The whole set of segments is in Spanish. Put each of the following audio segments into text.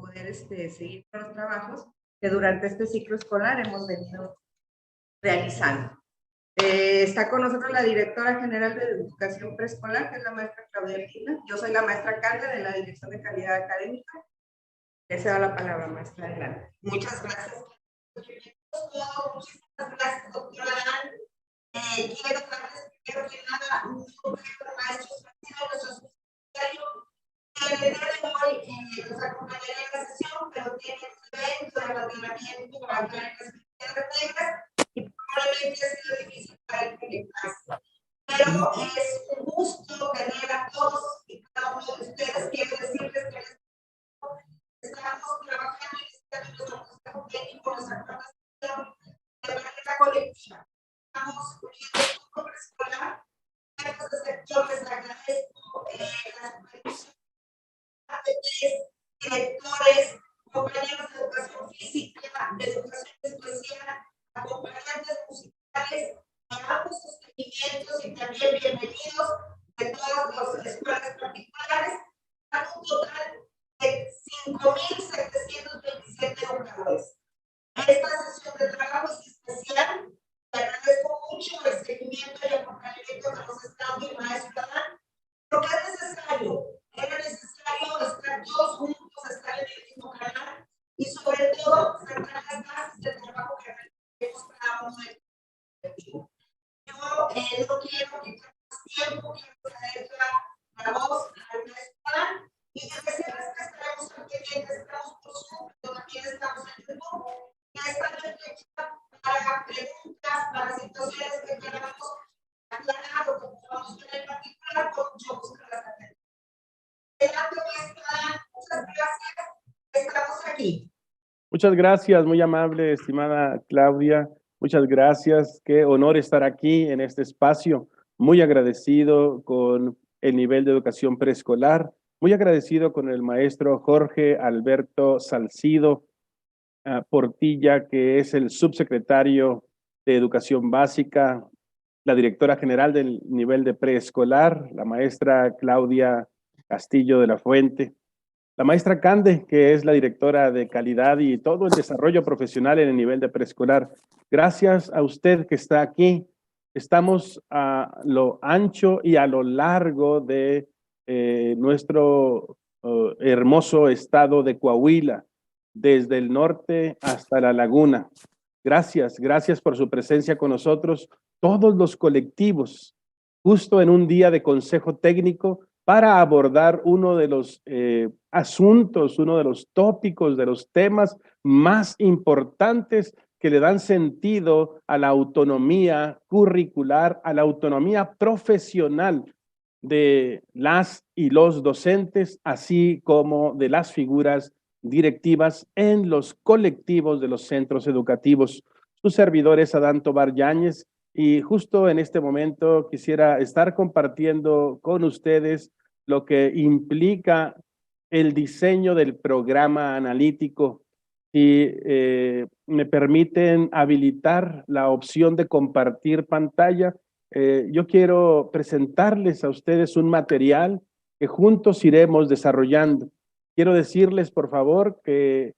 poder seguir con los trabajos que durante este ciclo escolar hemos venido realizando. Está con nosotros la directora general de Educación Preescolar, que es la maestra Claudia Lina. Yo soy la maestra Cande de la Dirección de Calidad Académica. Le cedo la palabra, maestra, adelante. Muchas gracias. Muchísimas gracias, doctora Dan. Quiero darles primero que nada un objeto maestros nuestro secretario, que el día de hoy nos acompañaría en la sesión, pero tiene un evento de abandonamiento para entrar en las reglas y probablemente ha sido difícil para él conectarse. Pero es un gusto tener a todos y cada uno de ustedes. Quiero decirles que estamos trabajando en nuestro consejo técnico, nuestra formación de manera colectiva. Estamos uniendo el grupo preescolar. Desde este sector les agradezco la supervisión de directores, compañeros de educación física, de educación especial, acompañantes musicales, damos sostenimientos y también bienvenidos de todas las escuelas particulares, a un total de 5,727 educadores. Esta sesión de trabajo es especial. Te agradezco mucho el seguimiento y acompañamiento que nos está dando el maestro Dan, porque es necesario, era necesario estar todos juntos, estar en el mismo canal y sobre todo sentar las bases del trabajo que realizamos cada uno de colectivo. Yo no quiero quitar más tiempo, quiero traer la voz al maestro Dan y decirles que estaremos pendientes, estamos por Zoom, pero también estamos en YouTube y está perfecta para preguntas, para situaciones que queramos aclarar o que podamos ver en particular, con mucho gusto las atendemos. Muchas gracias, estamos aquí. Muchas gracias, muy amable, estimada Claudia. Muchas gracias, qué honor estar aquí en este espacio. Muy agradecido con el nivel de educación preescolar, muy agradecido con el maestro Jorge Alberto Salcido Portilla, que es el subsecretario de Educación Básica, la directora general del nivel de preescolar, la maestra Claudia Castillo de la Fuente, la maestra Cande, que es la directora de calidad y todo el desarrollo profesional en el nivel de preescolar. Gracias a usted que está aquí. Estamos a lo ancho y a lo largo de nuestro hermoso estado de Coahuila, desde el norte hasta la laguna. Gracias, gracias por su presencia con nosotros, todos los colectivos, justo en un día de consejo técnico para abordar uno de los asuntos, uno de los tópicos, de los temas más importantes que le dan sentido a la autonomía curricular, a la autonomía profesional de las y los docentes, así como de las figuras directivas en los colectivos de los centros educativos. Su servidor es Adán Tobar Yáñez y justo en este momento quisiera estar compartiendo con ustedes lo que implica el diseño del programa analítico. Si me permiten habilitar la opción de compartir pantalla, yo quiero presentarles a ustedes un material que juntos iremos desarrollando. Quiero decirles, por favor, que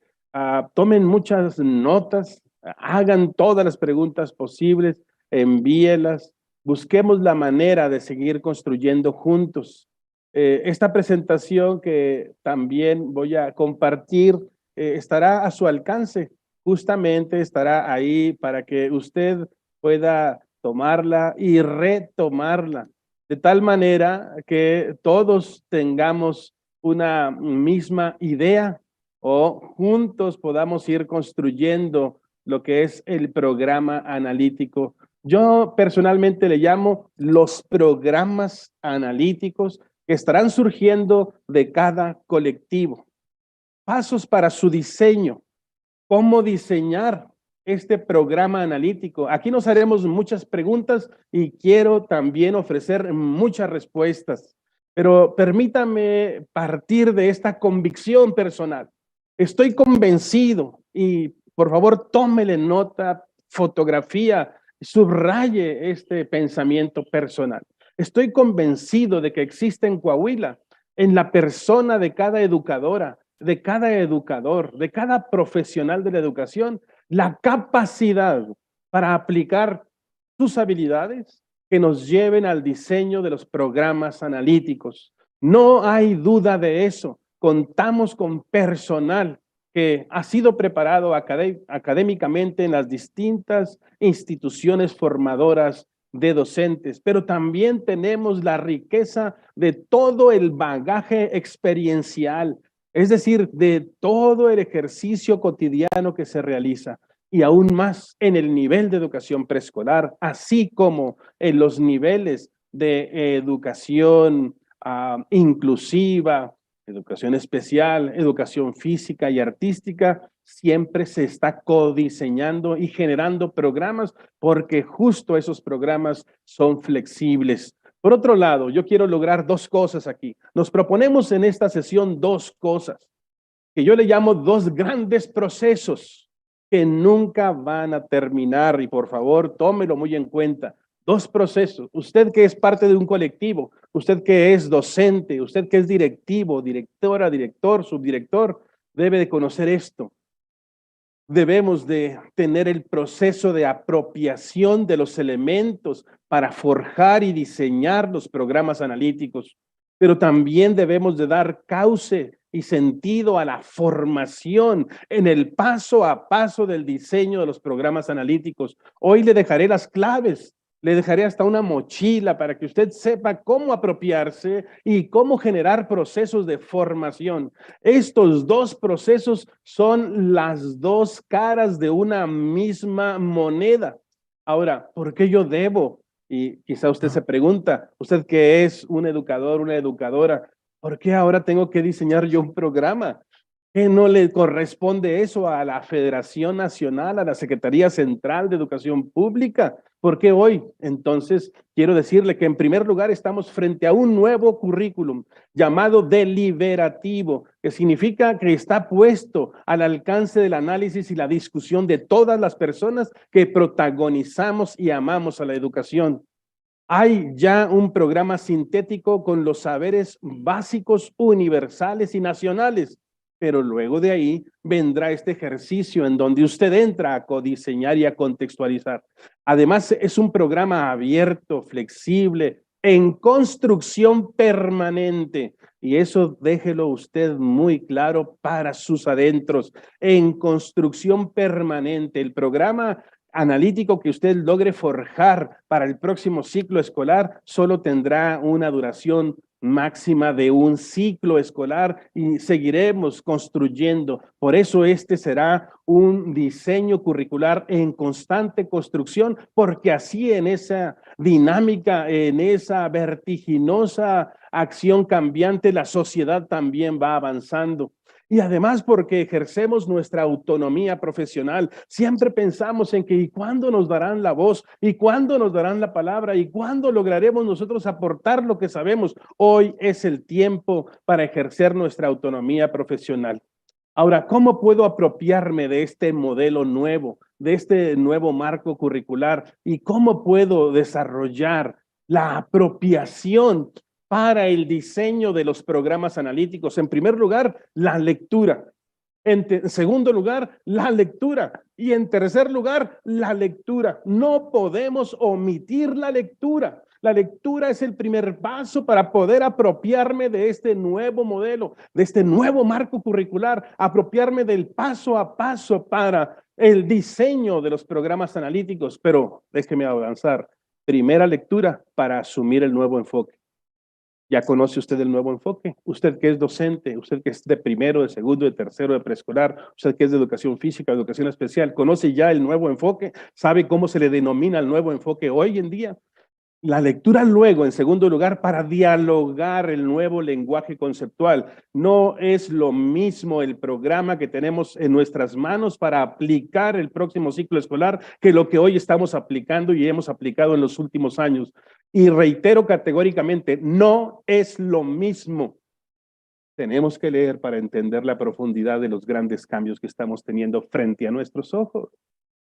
tomen muchas notas, hagan todas las preguntas posibles, envíelas, busquemos la manera de seguir construyendo juntos. Esta presentación que también voy a compartir estará a su alcance, justamente estará ahí para que usted pueda tomarla y retomarla, de tal manera que todos tengamos una misma idea o juntos podamos ir construyendo lo que es el programa analítico. Yo personalmente le llamo los programas analíticos que estarán surgiendo de cada colectivo. Pasos para su diseño. ¿Cómo diseñar este programa analítico? Aquí nos haremos muchas preguntas y quiero también ofrecer muchas respuestas. Pero permítame partir de esta convicción personal. Estoy convencido y por favor tómele nota, fotografía, subraye este pensamiento personal. Estoy convencido de que existe en Coahuila, en la persona de cada educadora, de cada educador, de cada profesional de la educación, la capacidad para aplicar sus habilidades que nos lleven al diseño de los programas analíticos. No hay duda de eso. Contamos con personal que ha sido preparado académicamente en las distintas instituciones formadoras de docentes, pero también tenemos la riqueza de todo el bagaje experiencial, es decir, de todo el ejercicio cotidiano que se realiza. Y aún más en el nivel de educación preescolar, así como en los niveles de educación inclusiva, educación especial, educación física y artística, siempre se está codiseñando y generando programas porque justo esos programas son flexibles. Por otro lado, yo quiero lograr dos cosas aquí. Nos proponemos en esta sesión dos cosas, que yo le llamo dos grandes procesos que nunca van a terminar, y por favor, tómelo muy en cuenta. Dos procesos. Usted que es parte de un colectivo, usted que es docente, usted que es directivo, directora, director, subdirector, debe de conocer esto. Debemos de tener el proceso de apropiación de los elementos para forjar y diseñar los programas analíticos, pero también debemos de dar cauce y sentido a la formación en el paso a paso del diseño de los programas analíticos. Hoy le dejaré las claves. Le dejaré hasta una mochila para que usted sepa cómo apropiarse y cómo generar procesos de formación. Estos dos procesos son las dos caras de una misma moneda. Ahora, ¿por qué yo debo? Y quizá usted se pregunta, usted que es un educador, una educadora, ¿por qué ahora tengo que diseñar yo un programa? ¿Qué no le corresponde eso a la Federación Nacional, a la Secretaría Central de Educación Pública? ¿Por qué hoy? Entonces, quiero decirle que en primer lugar estamos frente a un nuevo currículum llamado deliberativo, que significa que está puesto al alcance del análisis y la discusión de todas las personas que protagonizamos y amamos a la educación. Hay ya un programa sintético con los saberes básicos, universales y nacionales, pero luego de ahí vendrá este ejercicio en donde usted entra a codiseñar y a contextualizar. Además, es un programa abierto, flexible, en construcción permanente. Y eso déjelo usted muy claro para sus adentros. En construcción permanente. El programa analítico que usted logre forjar para el próximo ciclo escolar solo tendrá una duración máxima de un ciclo escolar y seguiremos construyendo. Por eso este será un diseño curricular en constante construcción, porque así en esa dinámica, en esa vertiginosa acción cambiante, la sociedad también va avanzando. Y además porque ejercemos nuestra autonomía profesional, siempre pensamos en que ¿y cuándo nos darán la voz? ¿Y cuándo nos darán la palabra? ¿Y cuándo lograremos nosotros aportar lo que sabemos? Hoy es el tiempo para ejercer nuestra autonomía profesional. Ahora, ¿cómo puedo apropiarme de este modelo nuevo, de este nuevo marco curricular? ¿Y cómo puedo desarrollar la apropiación para el diseño de los programas analíticos? En primer lugar, la lectura. En segundo lugar, la lectura. Y en tercer lugar, la lectura. No podemos omitir la lectura. La lectura es el primer paso para poder apropiarme de este nuevo modelo, de este nuevo marco curricular, apropiarme del paso a paso para el diseño de los programas analíticos. Pero déjeme avanzar. Primera lectura para asumir el nuevo enfoque. ¿Ya conoce usted el nuevo enfoque? Usted que es docente, usted que es de primero, de segundo, de tercero, de preescolar, usted que es de educación física, educación especial, ¿conoce ya el nuevo enfoque? ¿Sabe cómo se le denomina el nuevo enfoque hoy en día? La lectura luego, en segundo lugar, para dialogar el nuevo lenguaje conceptual. No es lo mismo el programa que tenemos en nuestras manos para aplicar el próximo ciclo escolar que lo que hoy estamos aplicando y hemos aplicado en los últimos años. Y reitero categóricamente, no es lo mismo. Tenemos que leer para entender la profundidad de los grandes cambios que estamos teniendo frente a nuestros ojos.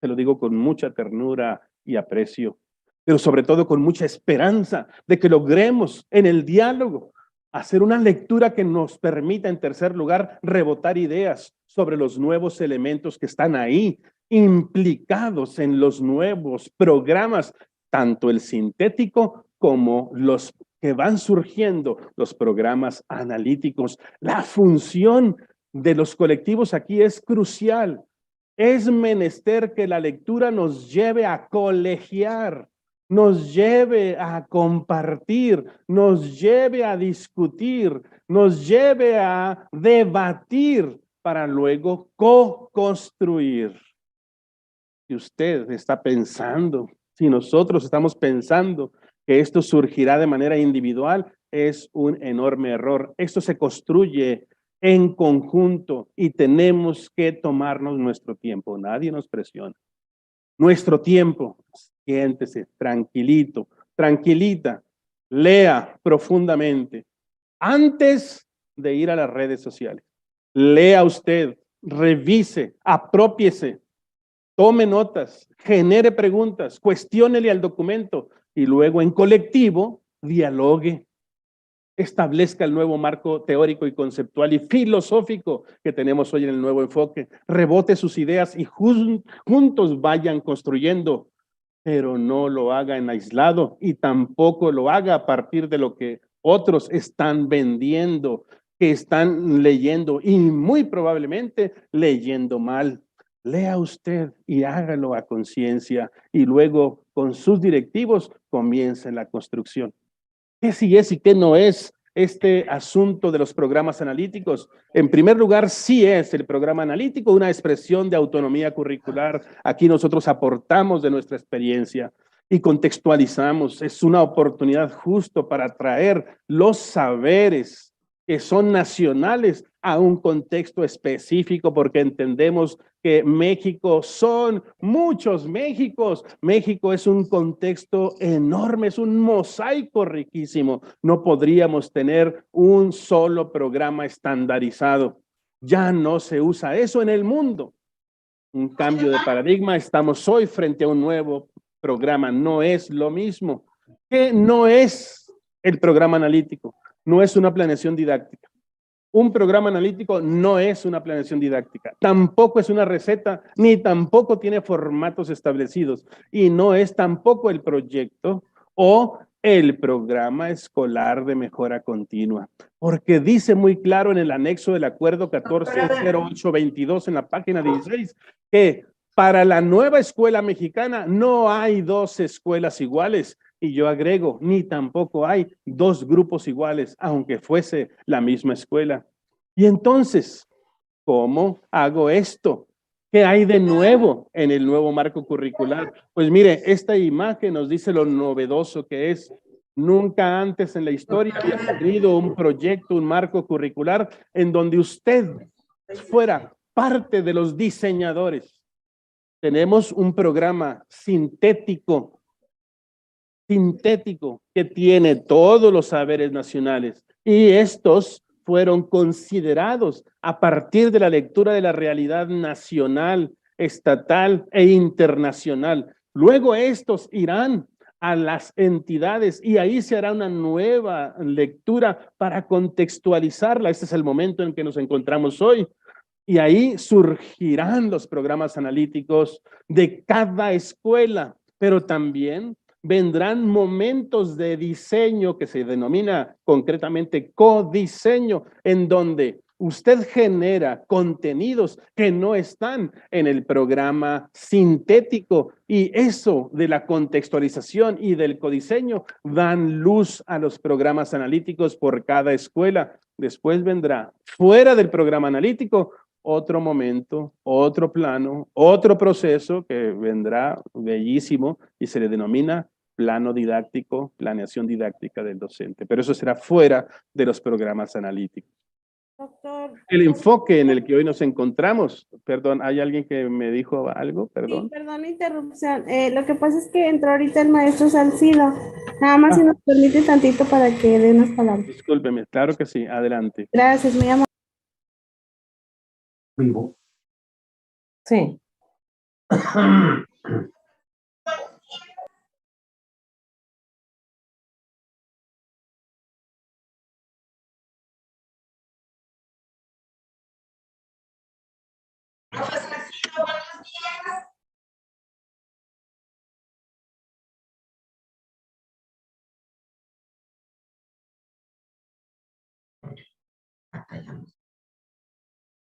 Se lo digo con mucha ternura y aprecio, pero sobre todo con mucha esperanza de que logremos en el diálogo hacer una lectura que nos permita, en tercer lugar, rebotar ideas sobre los nuevos elementos que están ahí, implicados en los nuevos programas, tanto el sintético como los que van surgiendo, los programas analíticos. La función de los colectivos aquí es crucial. Es menester que la lectura nos lleve a colegiar, nos lleve a compartir, nos lleve a discutir, nos lleve a debatir para luego co-construir. Si usted está pensando, si nosotros estamos pensando que esto surgirá de manera individual, es un enorme error. Esto se construye en conjunto y tenemos que tomarnos nuestro tiempo. Nadie nos presiona. Nuestro tiempo. Siéntese, tranquilito, tranquilita, lea profundamente antes de ir a las redes sociales. Lea usted, revise, apropiese, tome notas, genere preguntas, cuestiónele al documento y luego en colectivo dialogue, establezca el nuevo marco teórico y conceptual y filosófico que tenemos hoy en el nuevo enfoque, rebote sus ideas y juntos vayan construyendo, pero no lo haga en aislado y tampoco lo haga a partir de lo que otros están vendiendo, que están leyendo y muy probablemente leyendo mal. Lea usted y hágalo a conciencia y luego con sus directivos comience la construcción. ¿Qué sí es y qué no es este asunto de los programas analíticos? En primer lugar, sí es el programa analítico una expresión de autonomía curricular. Aquí nosotros aportamos de nuestra experiencia y contextualizamos. Es una oportunidad justo para traer los saberes que son nacionales a un contexto específico, porque entendemos que México son muchos Méxicos. México es un contexto enorme, es un mosaico riquísimo. No podríamos tener un solo programa estandarizado. Ya no se usa eso en el mundo. Un cambio de paradigma. Estamos hoy frente a un nuevo programa. No es lo mismo. ¿Qué no es el programa analítico? No es una planeación didáctica. Un programa analítico no es una planeación didáctica, tampoco es una receta, ni tampoco tiene formatos establecidos, y no es tampoco el proyecto o el programa escolar de mejora continua, porque dice muy claro en el anexo del acuerdo 140822 en la página 16 que para la nueva escuela mexicana no hay dos escuelas iguales. Y yo agrego, ni tampoco hay dos grupos iguales, aunque fuese la misma escuela. Y entonces, ¿cómo hago esto? ¿Qué hay de nuevo en el nuevo marco curricular? Pues mire, esta imagen nos dice lo novedoso que es. Nunca antes en la historia había tenido un proyecto, un marco curricular en donde usted fuera parte de los diseñadores. Tenemos un programa sintético que tiene todos los saberes nacionales y estos fueron considerados a partir de la lectura de la realidad nacional, estatal e internacional. Luego estos irán a las entidades y ahí se hará una nueva lectura para contextualizarla. Este es el momento en que nos encontramos hoy. Y ahí surgirán los programas analíticos de cada escuela, pero también vendrán momentos de diseño que se denomina concretamente codiseño, en donde usted genera contenidos que no están en el programa sintético y eso de la contextualización y del codiseño dan luz a los programas analíticos por cada escuela. Después vendrá fuera del programa analítico otro momento, otro plano, otro proceso que vendrá bellísimo y se le denomina plano didáctico, planeación didáctica del docente. Pero eso será fuera de los programas analíticos. Doctor. El enfoque en el que hoy nos encontramos, perdón, ¿hay alguien que me dijo algo? Perdón. Sí, perdón la interrupción. Lo que pasa es que entró ahorita el maestro Salcido. Nada más si nos permite tantito para que dé unas palabras. Discúlpeme, claro que sí, adelante. Gracias, muy amable. Vivo. Sí. Profesor Salcido, buenos días.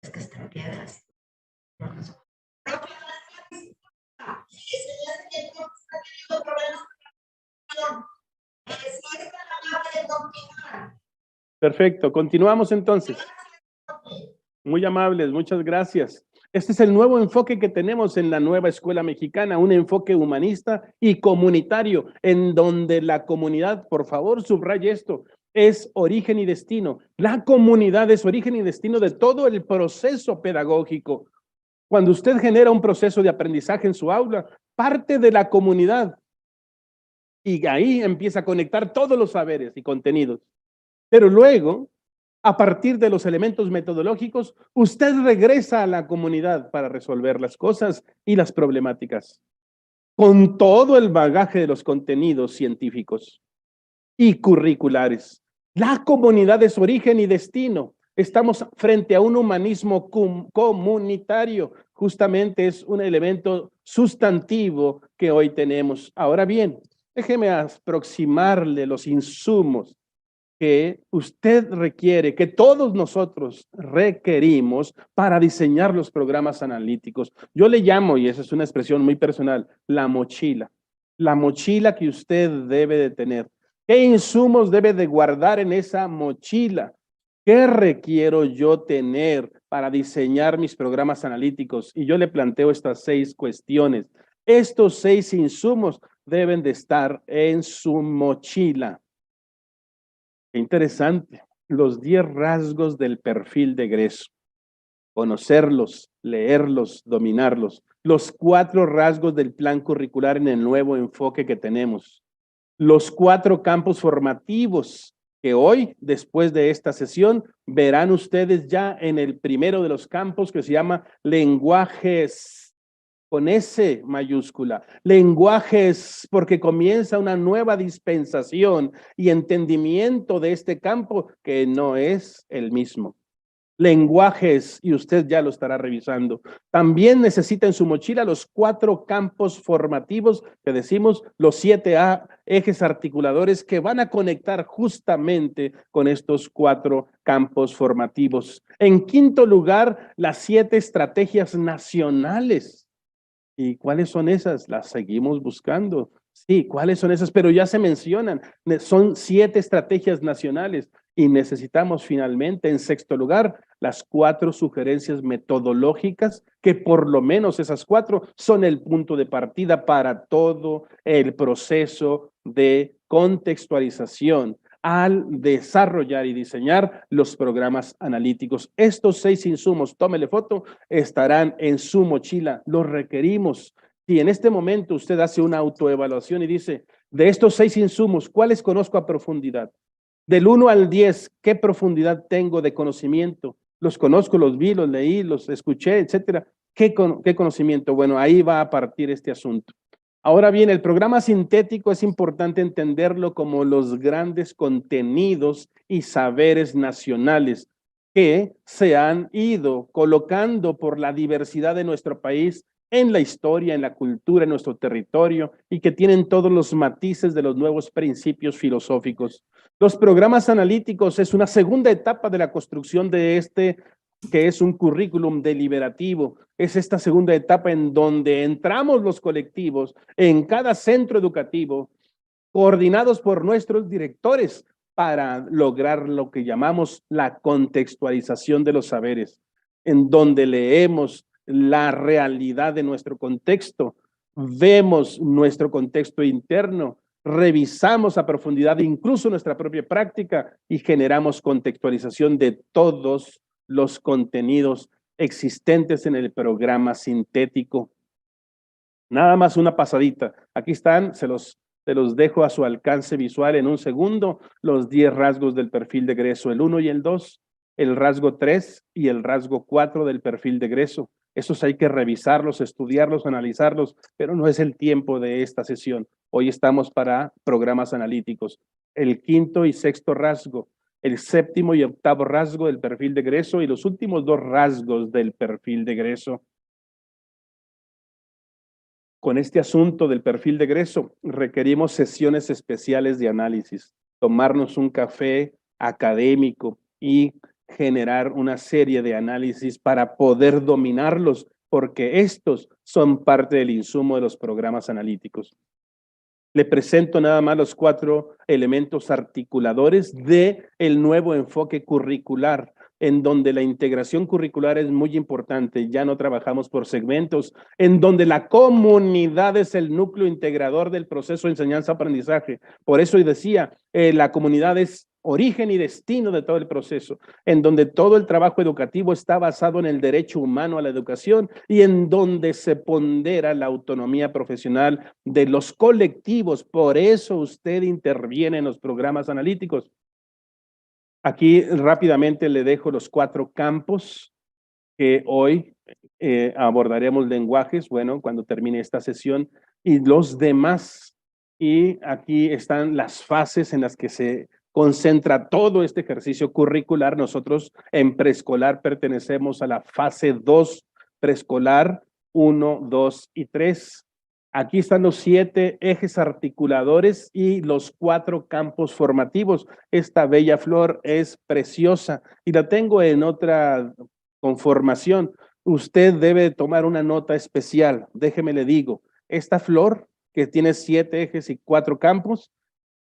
Es que están piedras. Perfecto, continuamos entonces. Muy amables, muchas gracias. Este es el nuevo enfoque que tenemos en la nueva escuela mexicana, un enfoque humanista y comunitario, en donde la comunidad, por favor, subraye esto, es origen y destino. La comunidad es origen y destino de todo el proceso pedagógico. Cuando usted genera un proceso de aprendizaje en su aula, parte de la comunidad y ahí empieza a conectar todos los saberes y contenidos. Pero luego, a partir de los elementos metodológicos, usted regresa a la comunidad para resolver las cosas y las problemáticas, con todo el bagaje de los contenidos científicos y curriculares. La comunidad es origen y destino. Estamos frente a un humanismo comunitario. Justamente es un elemento sustantivo que hoy tenemos. Ahora bien, déjeme aproximarle los insumos que usted requiere, que todos nosotros requerimos para diseñar los programas analíticos. Yo le llamo, y esa es una expresión muy personal, la mochila que usted debe de tener. ¿Qué insumos debe de guardar en esa mochila? ¿Qué requiero yo tener para diseñar mis programas analíticos? Y yo le planteo estas 6 cuestiones. Estos 6 insumos deben de estar en su mochila. Qué interesante. Los 10 rasgos del perfil de egreso. Conocerlos, leerlos, dominarlos. Los 4 rasgos del plan curricular en el nuevo enfoque que tenemos. Los 4 campos formativos que hoy, después de esta sesión, verán ustedes ya en el primero de los campos que se llama lenguajes, con S mayúscula. Lenguajes, porque comienza una nueva dispensación y entendimiento de este campo que no es el mismo. Lenguajes, y usted ya lo estará revisando. También necesita en su mochila los 4 campos formativos que decimos, los 7 ejes articuladores que van a conectar justamente con estos 4 campos formativos. En quinto lugar, las 7 estrategias nacionales. ¿Y cuáles son esas? Las seguimos buscando. Sí, ¿cuáles son esas? Pero ya se mencionan. Son 7 estrategias nacionales y necesitamos finalmente, en sexto lugar, las 4 sugerencias metodológicas, que por lo menos esas 4 son el punto de partida para todo el proceso de contextualización al desarrollar y diseñar los programas analíticos. Estos 6 insumos, tómele foto, estarán en su mochila, los requerimos. Si en este momento usted hace una autoevaluación y dice, de estos 6 insumos, ¿cuáles conozco a profundidad? Del 1 al 10, ¿qué profundidad tengo de conocimiento? Los conozco, los vi, los leí, los escuché, etcétera. ¿Qué conocimiento? Bueno, ahí va a partir este asunto. Ahora bien, el programa sintético es importante entenderlo como los grandes contenidos y saberes nacionales que se han ido colocando por la diversidad de nuestro país en la historia, en la cultura, en nuestro territorio y que tienen todos los matices de los nuevos principios filosóficos. Los programas analíticos es una segunda etapa de la construcción de este que es un currículum deliberativo. Es esta segunda etapa en donde entramos los colectivos en cada centro educativo, coordinados por nuestros directores para lograr lo que llamamos la contextualización de los saberes, en donde leemos la realidad de nuestro contexto, vemos nuestro contexto interno, revisamos a profundidad incluso nuestra propia práctica y generamos contextualización de todos los contenidos existentes en el programa sintético. Nada más una pasadita. Aquí están, se los dejo a su alcance visual en un segundo, los 10 rasgos del perfil de egreso, el 1 y el 2, el rasgo 3 y el rasgo 4 del perfil de egreso. Esos hay que revisarlos, estudiarlos, analizarlos, pero no es el tiempo de esta sesión. Hoy estamos para programas analíticos. El quinto y sexto rasgo, el séptimo y octavo rasgo del perfil de egreso y los últimos dos rasgos del perfil de egreso. Con este asunto del perfil de egreso, requerimos sesiones especiales de análisis, tomarnos un café académico y generar una serie de análisis para poder dominarlos, porque estos son parte del insumo de los programas analíticos. Le presento nada más los 4 elementos articuladores del nuevo enfoque curricular, en donde la integración curricular es muy importante. Ya no trabajamos por segmentos, en donde la comunidad es el núcleo integrador del proceso de enseñanza-aprendizaje. Por eso decía, la comunidad es origen y destino de todo el proceso, en donde todo el trabajo educativo está basado en el derecho humano a la educación y en donde se pondera la autonomía profesional de los colectivos. Por eso usted interviene en los programas analíticos. Aquí rápidamente le dejo los 4 campos que hoy abordaremos lenguajes, bueno, cuando termine esta sesión, y los demás. Y aquí están las fases en las que se concentra todo este ejercicio curricular. Nosotros en preescolar pertenecemos a la fase 2 preescolar, 1, 2 y 3. Aquí están los 7 ejes articuladores y los 4 campos formativos. Esta bella flor es preciosa y la tengo en otra conformación. Usted debe tomar una nota especial. Déjeme le digo, esta flor que tiene 7 ejes y 4 campos,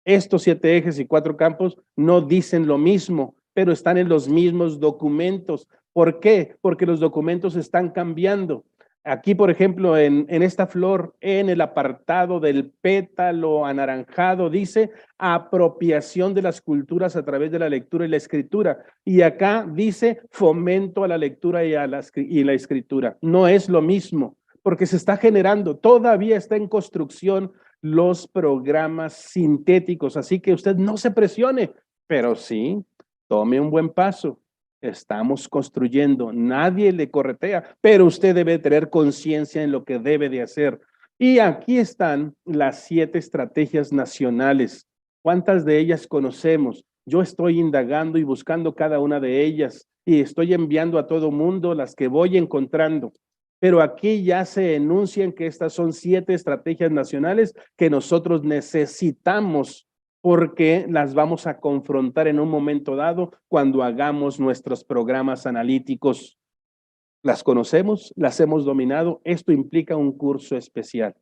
estos 7 ejes y 4 campos no dicen lo mismo, pero están en los mismos documentos. ¿Por qué? Porque los documentos están cambiando. Aquí, por ejemplo, en esta flor, en el apartado del pétalo anaranjado, dice apropiación de las culturas a través de la lectura y la escritura. Y acá dice fomento a la lectura y la escritura. No es lo mismo, porque se está generando, todavía está en construcción los programas sintéticos. Así que usted no se presione, pero sí, tome un buen paso. Estamos construyendo, nadie le corretea, pero usted debe tener conciencia en lo que debe de hacer. Y aquí están las 7 estrategias nacionales. ¿Cuántas de ellas conocemos? Yo estoy indagando y buscando cada una de ellas y estoy enviando a todo mundo las que voy encontrando. Pero aquí ya se enuncian que estas son 7 estrategias nacionales que nosotros necesitamos porque las vamos a confrontar en un momento dado cuando hagamos nuestros programas analíticos. Las conocemos, las hemos dominado, esto implica un curso especial.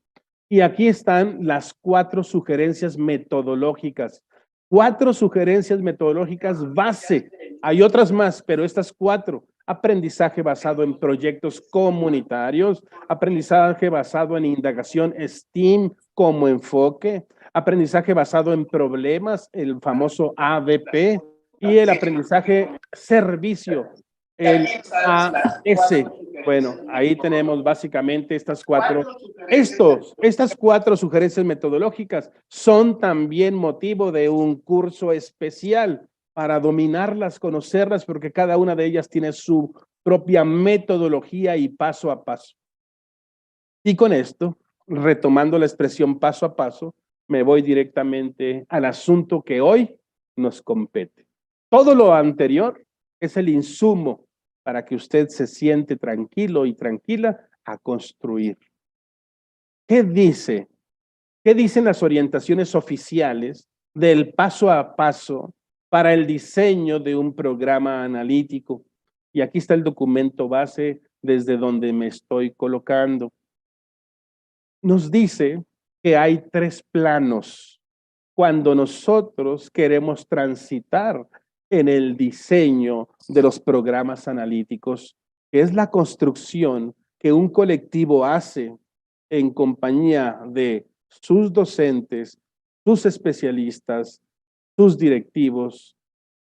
Y aquí están las 4 sugerencias metodológicas. 4 sugerencias metodológicas base. Hay otras más, pero estas 4. Aprendizaje basado en proyectos comunitarios, aprendizaje basado en indagación STEAM como enfoque, aprendizaje basado en problemas, el famoso ABP, y el aprendizaje servicio, el AS. Bueno, ahí tenemos básicamente estas 4. Estas 4 sugerencias metodológicas son también motivo de un curso especial para dominarlas, conocerlas, porque cada una de ellas tiene su propia metodología y paso a paso. Y con esto, retomando la expresión paso a paso, me voy directamente al asunto que hoy nos compete. Todo lo anterior es el insumo para que usted se siente tranquilo y tranquila a construir. ¿Qué dice? ¿Qué dicen las orientaciones oficiales del paso a paso para el diseño de un programa analítico? Y aquí está el documento base desde donde me estoy colocando. Nos dice que hay 3 planos cuando nosotros queremos transitar en el diseño de los programas analíticos, que es la construcción que un colectivo hace en compañía de sus docentes, sus especialistas, sus directivos,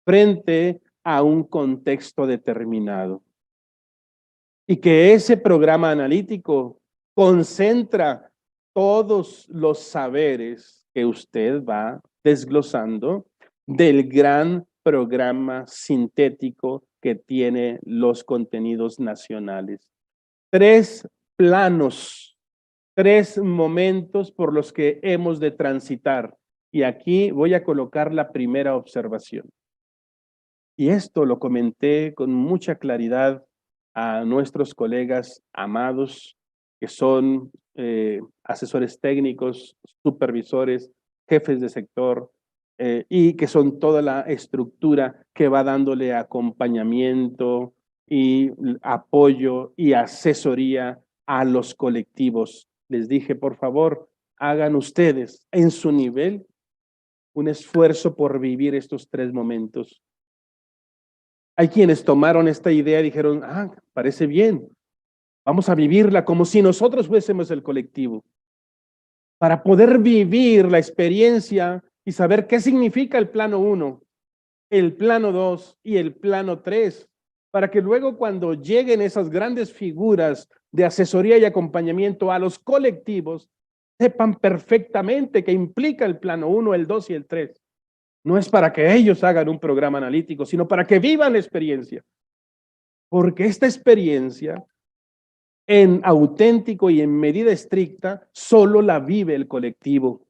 frente a un contexto determinado. Y que ese programa analítico concentra todos los saberes que usted va desglosando del gran programa sintético que tiene los contenidos nacionales. 3 planos, 3 momentos por los que hemos de transitar. Y aquí voy a colocar la primera observación. Y esto lo comenté con mucha claridad a nuestros colegas amados, que son asesores técnicos, supervisores, jefes de sector, y que son toda la estructura que va dándole acompañamiento y apoyo y asesoría a los colectivos. Les dije, por favor, hagan ustedes en su nivel un esfuerzo por vivir estos 3 momentos. Hay quienes tomaron esta idea y dijeron, parece bien, vamos a vivirla como si nosotros fuésemos el colectivo, para poder vivir la experiencia y saber qué significa el plano 1, el plano 2 y el plano 3, para que luego cuando lleguen esas grandes figuras de asesoría y acompañamiento a los colectivos, sepan perfectamente qué implica el plano 1, el 2 y el 3. No es para que ellos hagan un programa analítico, sino para que vivan la experiencia. Porque esta experiencia, en auténtico y en medida estricta, solo la vive el colectivo.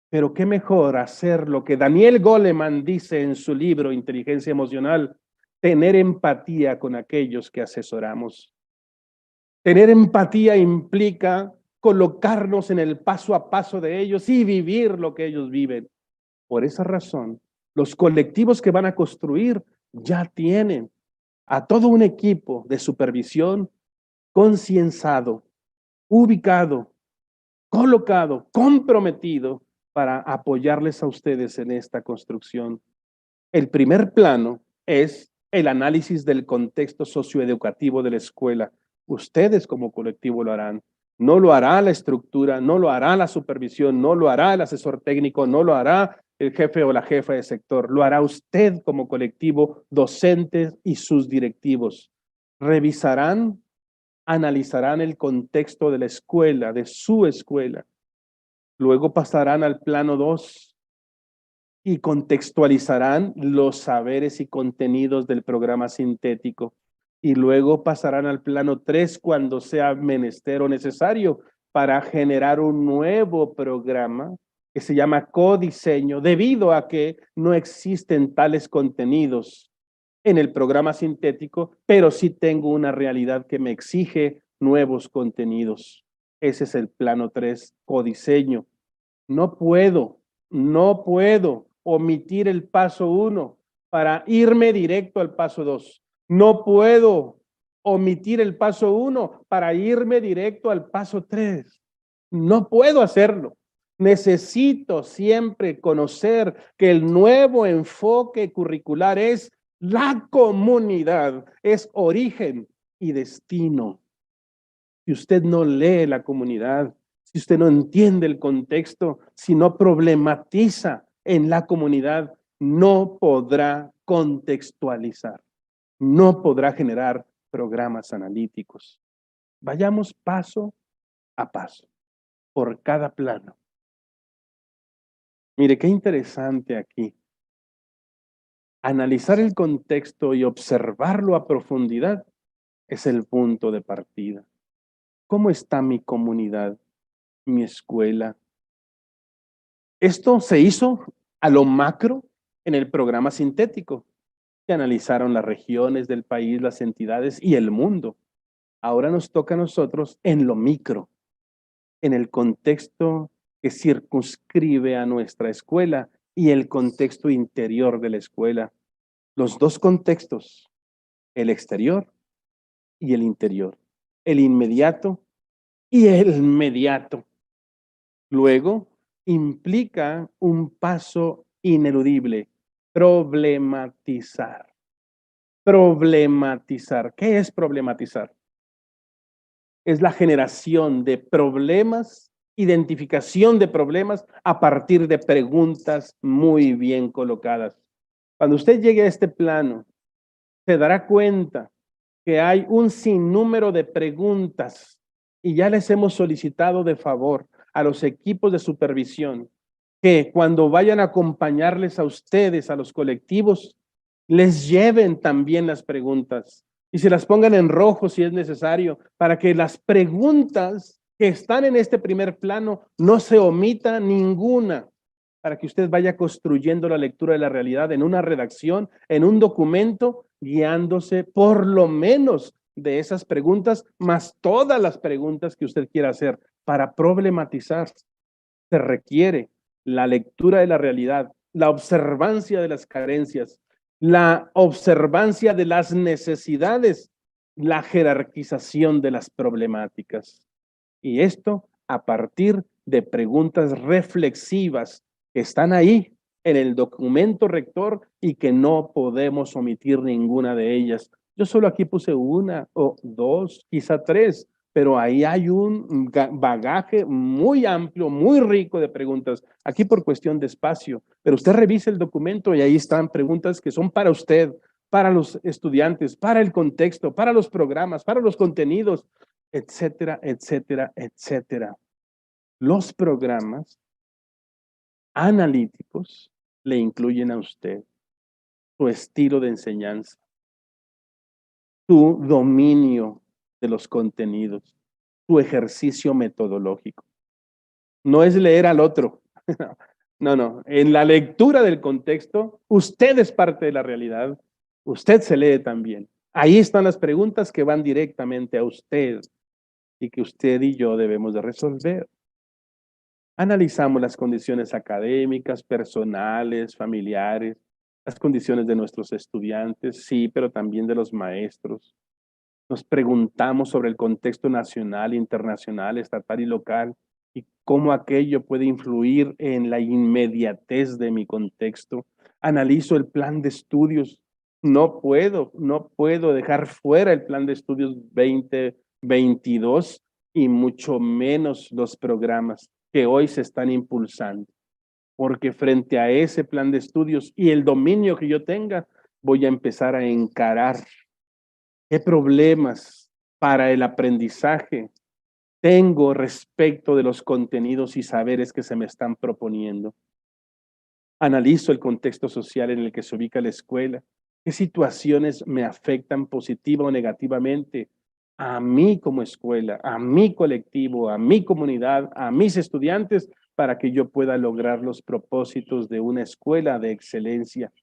Pero qué mejor hacer lo que Daniel Goleman dice en su libro Inteligencia Emocional, tener empatía con aquellos que asesoramos. Tener empatía implica colocarnos en el paso a paso de ellos y vivir lo que ellos viven. Por esa razón, los colectivos que van a construir ya tienen a todo un equipo de supervisión concienzado, ubicado, colocado, comprometido para apoyarles a ustedes en esta construcción. El primer plano es el análisis del contexto socioeducativo de la escuela. Ustedes como colectivo lo harán. No lo hará la estructura, no lo hará la supervisión, no lo hará el asesor técnico, no lo hará el jefe o la jefa de sector. Lo hará usted como colectivo, docentes y sus directivos. Revisarán, analizarán el contexto de la escuela, de su escuela. Luego pasarán al plano 2 y contextualizarán los saberes y contenidos del programa sintético. Y luego pasarán al plano 3 cuando sea menester o necesario para generar un nuevo programa que se llama codiseño, debido a que no existen tales contenidos en el programa sintético, pero sí tengo una realidad que me exige nuevos contenidos. Ese es el plano 3, codiseño. No puedo omitir el paso 1 para irme directo al paso 2. No puedo omitir el paso 1 para irme directo al paso 3. No puedo hacerlo. Necesito siempre conocer que el nuevo enfoque curricular es la comunidad, es origen y destino. Si usted no lee la comunidad, si usted no entiende el contexto, si no problematiza en la comunidad, no podrá contextualizar, no podrá generar programas analíticos. Vayamos paso a paso, por cada plano. Mire, qué interesante aquí. Analizar el contexto y observarlo a profundidad es el punto de partida. ¿Cómo está mi comunidad, mi escuela? Esto se hizo a lo macro en el programa sintético. Se analizaron las regiones del país, las entidades y el mundo. Ahora nos toca a nosotros en lo micro, en el contexto que circunscribe a nuestra escuela y el contexto interior de la escuela. Los dos contextos, el exterior y el interior, el inmediato y el mediato. Luego, implica un paso ineludible, problematizar. Problematizar. ¿Qué es problematizar? Es la generación de problemas, identificación de problemas a partir de preguntas muy bien colocadas. Cuando usted llegue a este plano, se dará cuenta que hay un sinnúmero de preguntas y ya les hemos solicitado de favor a los equipos de supervisión que cuando vayan a acompañarles a ustedes, a los colectivos, les lleven también las preguntas y se las pongan en rojo si es necesario, para que las preguntas que están en este primer plano no se omita ninguna. para que usted vaya construyendo la lectura de la realidad en una redacción, en un documento, guiándose por lo menos de esas preguntas, más todas las preguntas que usted quiera hacer para problematizar. Se requiere la lectura de la realidad, la observancia de las carencias, la observancia de las necesidades, la jerarquización de las problemáticas. Y esto a partir de preguntas reflexivas que están ahí en el documento rector y que no podemos omitir ninguna de ellas. Yo solo aquí puse una o dos, quizá tres, pero ahí hay un bagaje muy amplio, muy rico de preguntas. Aquí por cuestión de espacio, pero usted revise el documento y ahí están preguntas que son para usted, para los estudiantes, para el contexto, para los programas, para los contenidos, etcétera, etcétera, etcétera. Los programas analíticos le incluyen a usted su estilo de enseñanza, su dominio de los contenidos, su ejercicio metodológico. No es leer al otro. No, no. En la lectura del contexto, usted es parte de la realidad. Usted se lee también. Ahí están las preguntas que van directamente a usted y que usted y yo debemos de resolver. Analizamos las condiciones académicas, personales, familiares, las condiciones de nuestros estudiantes, sí, pero también de los maestros. Nos preguntamos sobre el contexto nacional, internacional, estatal y local y cómo aquello puede influir en la inmediatez de mi contexto. Analizo el plan de estudios. No puedo dejar fuera el plan de estudios 2022 y mucho menos los programas que hoy se están impulsando. Porque frente a ese plan de estudios y el dominio que yo tenga, voy a empezar a encarar qué problemas para el aprendizaje tengo respecto de los contenidos y saberes que se me están proponiendo. Analizo el contexto social en el que se ubica la escuela, qué situaciones me afectan positiva o negativamente a mí como escuela, a mi colectivo, a mi comunidad, a mis estudiantes, para que yo pueda lograr los propósitos de una escuela de excelencia.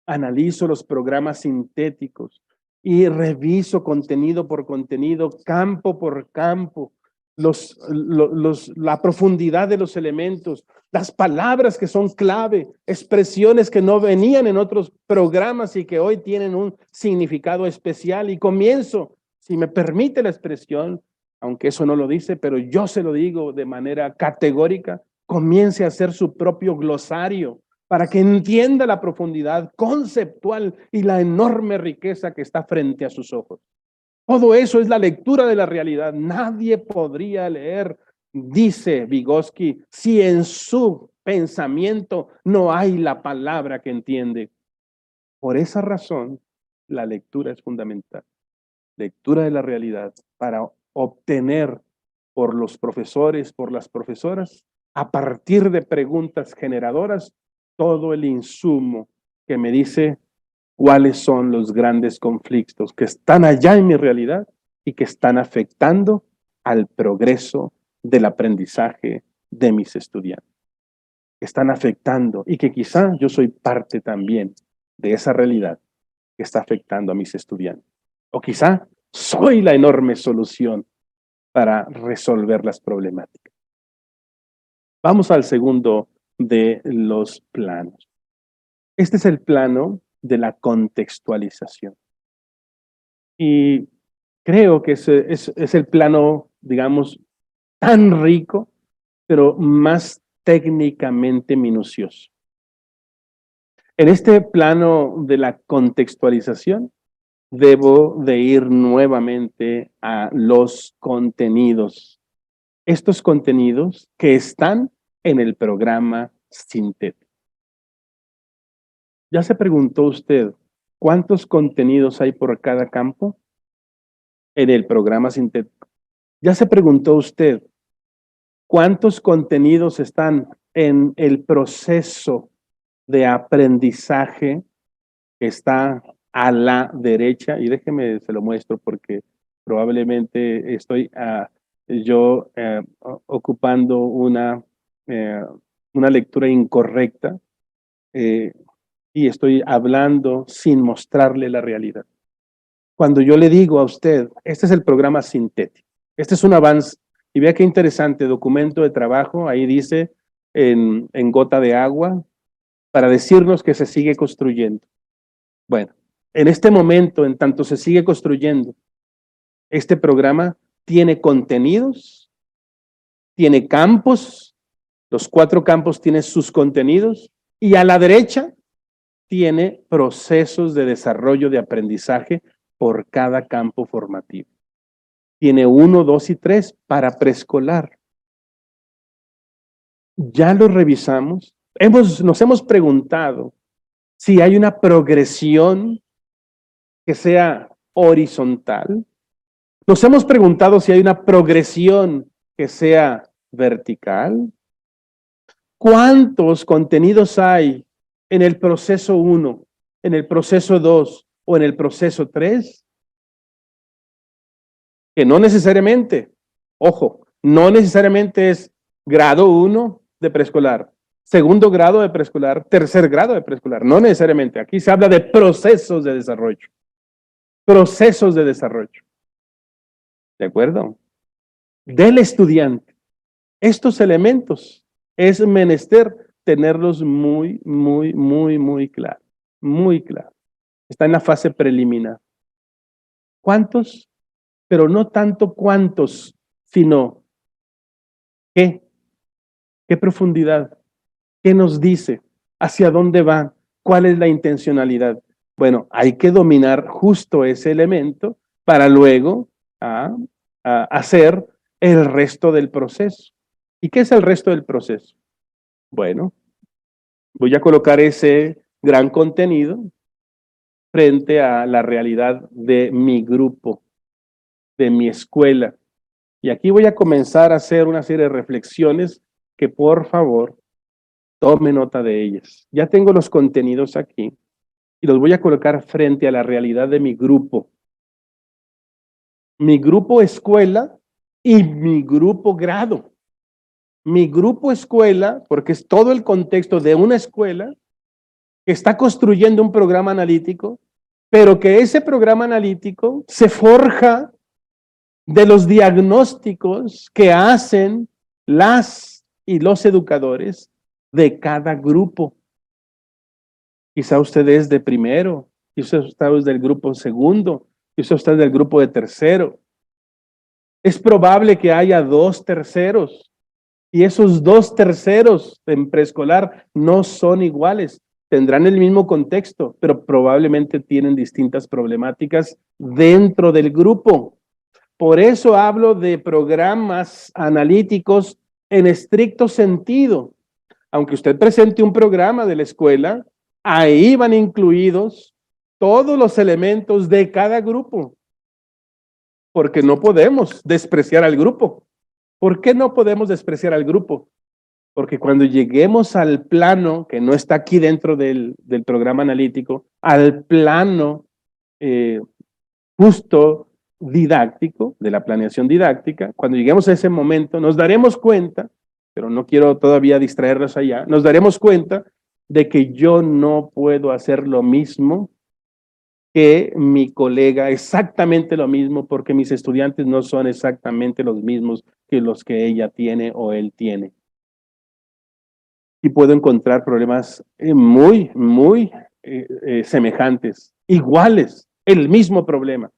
Analizo los programas sintéticos y reviso contenido por contenido, campo por campo, la profundidad de los elementos, las palabras que son clave, expresiones que no venían en otros programas y que hoy tienen un significado especial. Y comienzo, si me permite la expresión, aunque eso no lo dice, pero yo se lo digo de manera categórica, comience a hacer su propio glosario para que entienda la profundidad conceptual y la enorme riqueza que está frente a sus ojos. Todo eso es la lectura de la realidad. Nadie podría leer, dice Vygotsky, si en su pensamiento no hay la palabra que entiende. Por esa razón, la lectura es fundamental. Lectura de la realidad para obtener por los profesores, por las profesoras, a partir de preguntas generadoras, todo el insumo que me dice cuáles son los grandes conflictos que están allá en mi realidad y que están afectando al progreso del aprendizaje de mis estudiantes. Que están afectando y que quizá yo soy parte también de esa realidad que está afectando a mis estudiantes. O quizá soy la enorme solución para resolver las problemáticas. Vamos al segundo de los planos. Este es el plano de la contextualización. Y creo que es el plano, digamos, tan rico, pero más técnicamente minucioso. En este plano de la contextualización, debo de ir nuevamente a los contenidos. Estos contenidos que están en el programa sintético. ¿Ya se preguntó usted cuántos contenidos hay por cada campo en el programa sintético? ¿Ya se preguntó usted cuántos contenidos están en el proceso de aprendizaje que está a la derecha? Y déjeme, se lo muestro porque probablemente estoy yo ocupando una una lectura incorrecta y estoy hablando sin mostrarle la realidad. Cuando yo le digo a usted, este es el programa sintético, este es un avance, y vea qué interesante, documento de trabajo, ahí dice en gota de agua, para decirnos que se sigue construyendo. Bueno, en este momento, en tanto se sigue construyendo, este programa tiene contenidos, tiene campos, los 4 campos tienen sus contenidos, y a la derecha tiene procesos de desarrollo de aprendizaje por cada campo formativo. Tiene 1, 2 y 3 para preescolar. Ya lo revisamos. Nos hemos preguntado si hay una progresión que sea horizontal. Nos hemos preguntado si hay una progresión que sea vertical. ¿Cuántos contenidos hay en el proceso 1, en el proceso 2 o en el proceso 3? Que no necesariamente, ojo, no necesariamente es grado 1 de preescolar, segundo grado de preescolar, tercer grado de preescolar, no necesariamente. Aquí se habla de procesos de desarrollo. Procesos de desarrollo. ¿De acuerdo? Del estudiante. Estos elementos es menester tenerlos muy claro. Muy claro. Está en la fase preliminar. ¿Cuántos? Pero no tanto cuántos, sino qué. ¿Qué profundidad? ¿Qué nos dice? ¿Hacia dónde va? ¿Cuál es la intencionalidad? Bueno, hay que dominar justo ese elemento para luego hacer el resto del proceso. ¿Y qué es el resto del proceso? Bueno, voy a colocar ese gran contenido frente a la realidad de mi grupo, de mi escuela. Y aquí voy a comenzar a hacer una serie de reflexiones que por favor tome nota de ellas. Ya tengo los contenidos aquí y los voy a colocar frente a la realidad de mi grupo. Mi grupo escuela y mi grupo grado. Mi grupo escuela, porque es todo el contexto de una escuela que está construyendo un programa analítico, pero que ese programa analítico se forja de los diagnósticos que hacen las y los educadores de cada grupo. Quizá usted es de primero, quizá usted es del grupo segundo, quizá usted es del grupo de tercero. Es probable que haya 2 terceros y esos 2 terceros en preescolar no son iguales. Tendrán el mismo contexto, pero probablemente tienen distintas problemáticas dentro del grupo. Por eso hablo de programas analíticos en estricto sentido. Aunque usted presente un programa de la escuela, ahí van incluidos todos los elementos de cada grupo. Porque no podemos despreciar al grupo. ¿Por qué no podemos despreciar al grupo? Porque cuando lleguemos al plano, que no está aquí dentro del programa analítico, al plano justo didáctico, de la planeación didáctica, cuando lleguemos a ese momento, nos daremos cuenta, pero no quiero todavía distraerlos allá, nos daremos cuenta de que yo no puedo hacer lo mismo que mi colega, exactamente lo mismo, porque mis estudiantes no son exactamente los mismos que los que ella tiene o él tiene. Y puedo encontrar problemas muy semejantes, iguales, el mismo problema,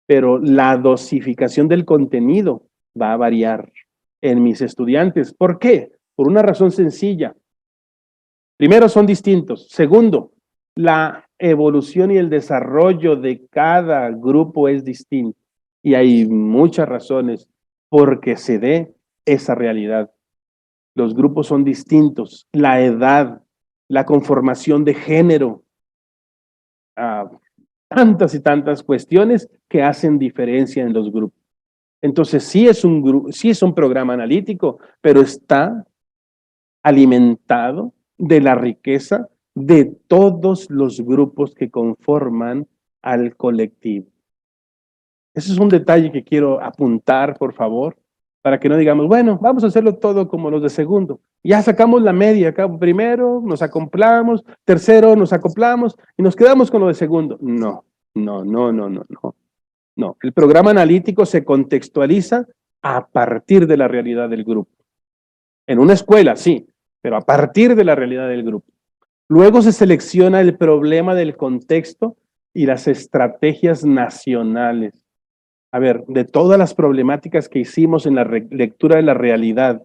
pero la dosificación del contenido va a variar en mis estudiantes. ¿Por qué? Por una razón sencilla. Primero, son distintos. Segundo, la evolución y el desarrollo de cada grupo es distinto. Y hay muchas razones porque se dé esa realidad. Los grupos son distintos. La edad, la conformación de género, tantas y tantas cuestiones que hacen diferencia en los grupos. Entonces, sí es un programa analítico, pero está alimentado de la riqueza de todos los grupos que conforman al colectivo. Ese es un detalle que quiero apuntar, por favor, para que no digamos, bueno, vamos a hacerlo todo como los de segundo. Ya sacamos la media, acá primero nos acoplamos, tercero nos acoplamos y nos quedamos con lo de segundo. No, no, no, no, no, no. No, el programa analítico se contextualiza a partir de la realidad del grupo. En una escuela, sí, pero a partir de la realidad del grupo. Luego se selecciona el problema del contexto y las estrategias nacionales. A ver, de todas las problemáticas que hicimos en la lectura de la realidad,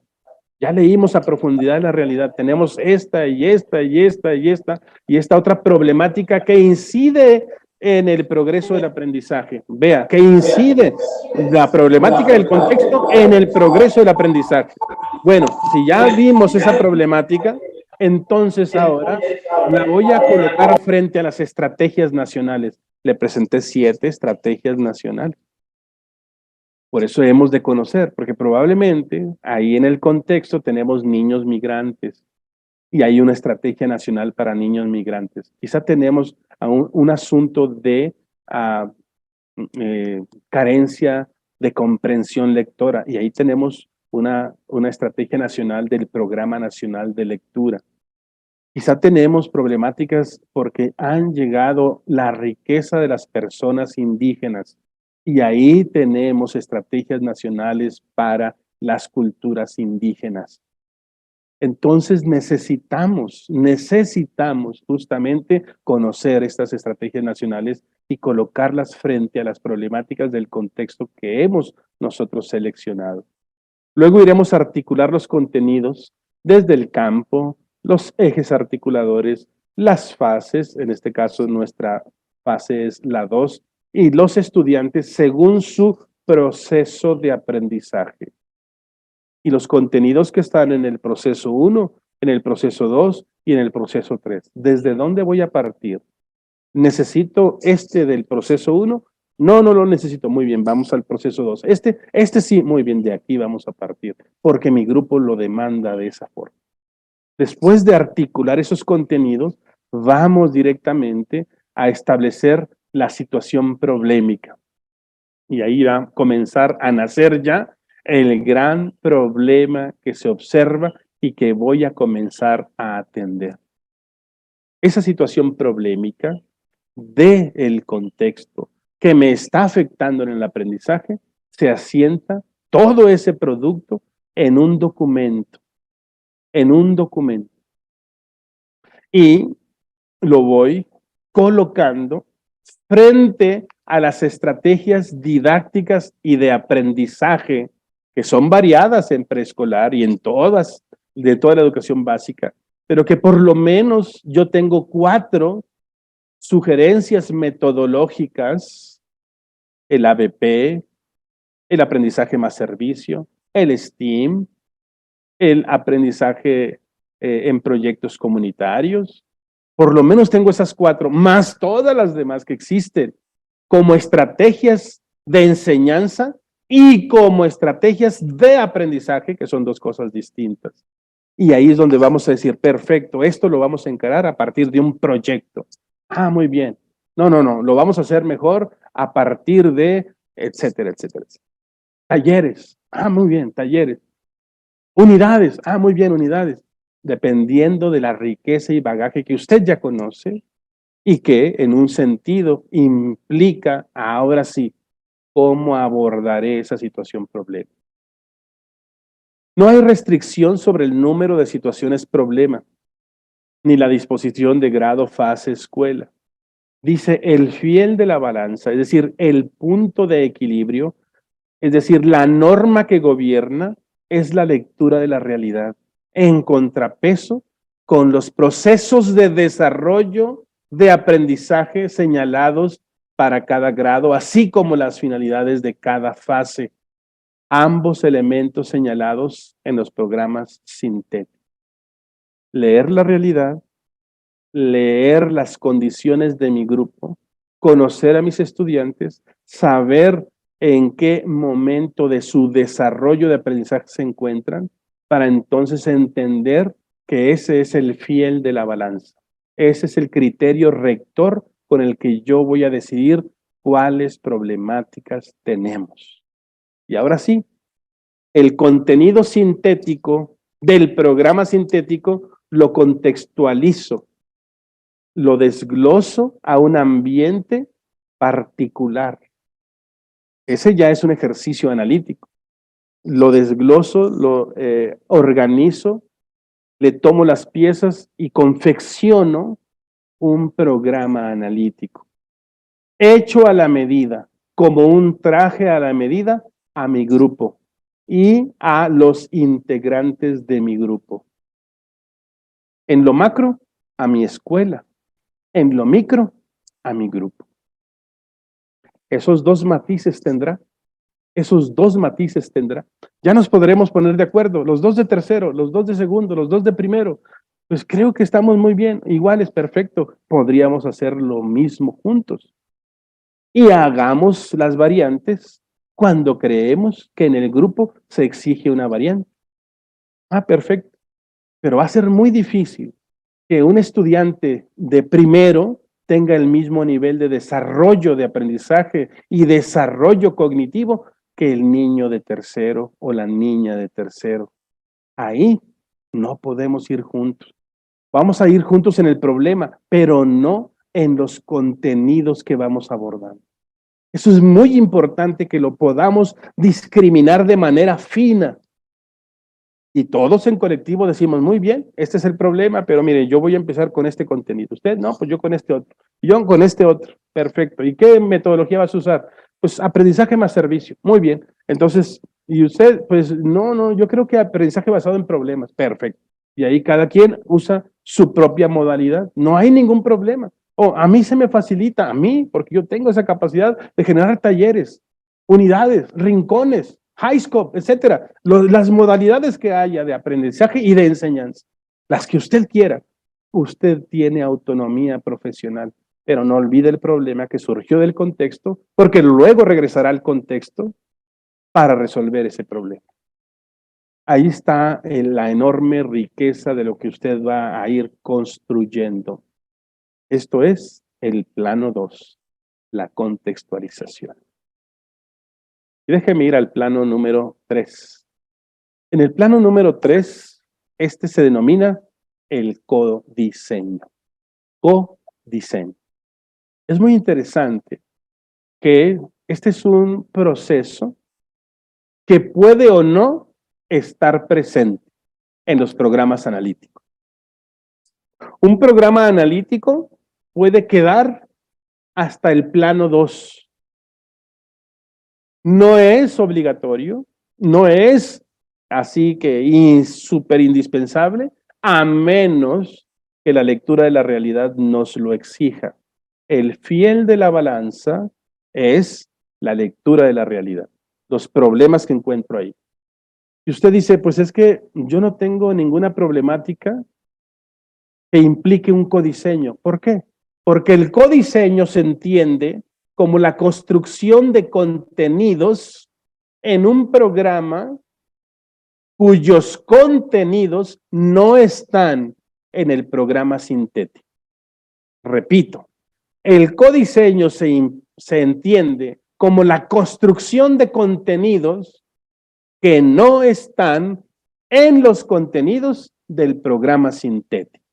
ya leímos a profundidad la realidad, tenemos esta y esta y esta y esta y esta otra problemática que incide en el progreso del aprendizaje. Vea, que incide la problemática del contexto en el progreso del aprendizaje. Bueno, si ya vimos esa problemática, entonces ahora la voy a colocar frente a las estrategias nacionales. Le presenté 7 estrategias nacionales. Por eso hemos de conocer, porque probablemente ahí en el contexto tenemos niños migrantes y hay una estrategia nacional para niños migrantes. Quizá tenemos un asunto de carencia de comprensión lectora y ahí tenemos una estrategia nacional del Programa Nacional de Lectura. Quizá tenemos problemáticas porque han llegado la riqueza de las personas indígenas y ahí tenemos estrategias nacionales para las culturas indígenas. Entonces necesitamos justamente conocer estas estrategias nacionales y colocarlas frente a las problemáticas del contexto que hemos nosotros seleccionado. Luego iremos a articular los contenidos desde el campo, los ejes articuladores, las fases, en este caso nuestra fase es la 2, y los estudiantes según su proceso de aprendizaje. Y los contenidos que están en el proceso 1, en el proceso 2 y en el proceso 3. ¿Desde dónde voy a partir? ¿Necesito este del proceso 1? No, no lo necesito. Muy bien, vamos al proceso 2. Este sí, muy bien, de aquí vamos a partir, porque mi grupo lo demanda de esa forma. Después de articular esos contenidos, vamos directamente a establecer la situación problemática. Y ahí va a comenzar a nacer ya el gran problema que se observa y que voy a comenzar a atender. Esa situación problemática del contexto que me está afectando en el aprendizaje, se asienta todo ese producto en un documento. Y lo voy colocando frente a las estrategias didácticas y de aprendizaje que son variadas en preescolar y en de toda la educación básica, pero que por lo menos yo tengo 4 sugerencias metodológicas: el ABP, el aprendizaje más servicio, el STEAM, el aprendizaje en proyectos comunitarios. Por lo menos tengo esas 4, más todas las demás que existen, como estrategias de enseñanza y como estrategias de aprendizaje, que son 2 cosas distintas. Y ahí es donde vamos a decir, perfecto, esto lo vamos a encarar a partir de un proyecto. Ah, muy bien. No, lo vamos a hacer mejor a partir de, etcétera, etcétera, etcétera. Talleres. Ah, muy bien, talleres. Unidades. Ah, muy bien, unidades. Dependiendo de la riqueza y bagaje que usted ya conoce y que en un sentido implica, ahora sí, cómo abordaré esa situación problema. No hay restricción sobre el número de situaciones problema, ni la disposición de grado, fase, escuela. Dice el fiel de la balanza, es decir, el punto de equilibrio, es decir, la norma que gobierna es la lectura de la realidad, en contrapeso con los procesos de desarrollo de aprendizaje señalados para cada grado, así como las finalidades de cada fase, ambos elementos señalados en los programas sintéticos. Leer la realidad, leer las condiciones de mi grupo, conocer a mis estudiantes, saber en qué momento de su desarrollo de aprendizaje se encuentran, para entonces entender que ese es el fiel de la balanza. Ese es el criterio rector con el que yo voy a decidir cuáles problemáticas tenemos. Y ahora sí, el contenido sintético del programa sintético lo contextualizo, lo desgloso a un ambiente particular. Ese ya es un ejercicio analítico. Lo desgloso, lo organizo, le tomo las piezas y confecciono un programa analítico, hecho a la medida, como un traje a la medida a mi grupo y a los integrantes de mi grupo. En lo macro, a mi escuela. En lo micro, a mi grupo. Esos dos matices tendrá. Esos dos matices tendrá. Ya nos podremos poner de acuerdo, los dos de tercero, los dos de segundo, los dos de primero. Pues creo que estamos muy bien, iguales, perfecto. Podríamos hacer lo mismo juntos. Y hagamos las variantes cuando creemos que en el grupo se exige una variante. Ah, perfecto. Pero va a ser muy difícil que un estudiante de primero tenga el mismo nivel de desarrollo de aprendizaje y desarrollo cognitivo que el niño de tercero o la niña de tercero. Ahí no podemos ir juntos. Vamos a ir juntos en el problema, pero no en los contenidos que vamos abordando. Eso es muy importante que lo podamos discriminar de manera fina. Y todos en colectivo decimos, muy bien, este es el problema, pero mire, yo voy a empezar con este contenido. Usted, no, pues yo con este otro. Yo con este otro. Perfecto. ¿Y qué metodología vas a usar? Pues aprendizaje más servicio. Muy bien. Entonces, y usted, pues no, yo creo que aprendizaje basado en problemas. Perfecto. Y ahí cada quien usa su propia modalidad. No hay ningún problema. O a mí se me facilita, a mí, porque yo tengo esa capacidad de generar talleres, unidades, rincones, HighScope, etcétera. Las modalidades que haya de aprendizaje y de enseñanza, las que usted quiera, usted tiene autonomía profesional, pero no olvide el problema que surgió del contexto, porque luego regresará al contexto para resolver ese problema. Ahí está la enorme riqueza de lo que usted va a ir construyendo. Esto es el plano 2, la contextualización. Y déjeme ir al plano número 3. En el plano número 3, este se denomina el codiseño. Codiseño. Es muy interesante que este es un proceso que puede o no estar presente en los programas analíticos. Un programa analítico puede quedar hasta el plano 2. No es obligatorio, no es así que súper indispensable, a menos que la lectura de la realidad nos lo exija. El fiel de la balanza es la lectura de la realidad, los problemas que encuentro ahí. Y usted dice, pues es que yo no tengo ninguna problemática que implique un codiseño. ¿Por qué? Porque el codiseño se entiende como la construcción de contenidos en un programa cuyos contenidos no están en el programa sintético. Repito, el codiseño se entiende como la construcción de contenidos que no están en los contenidos del programa sintético.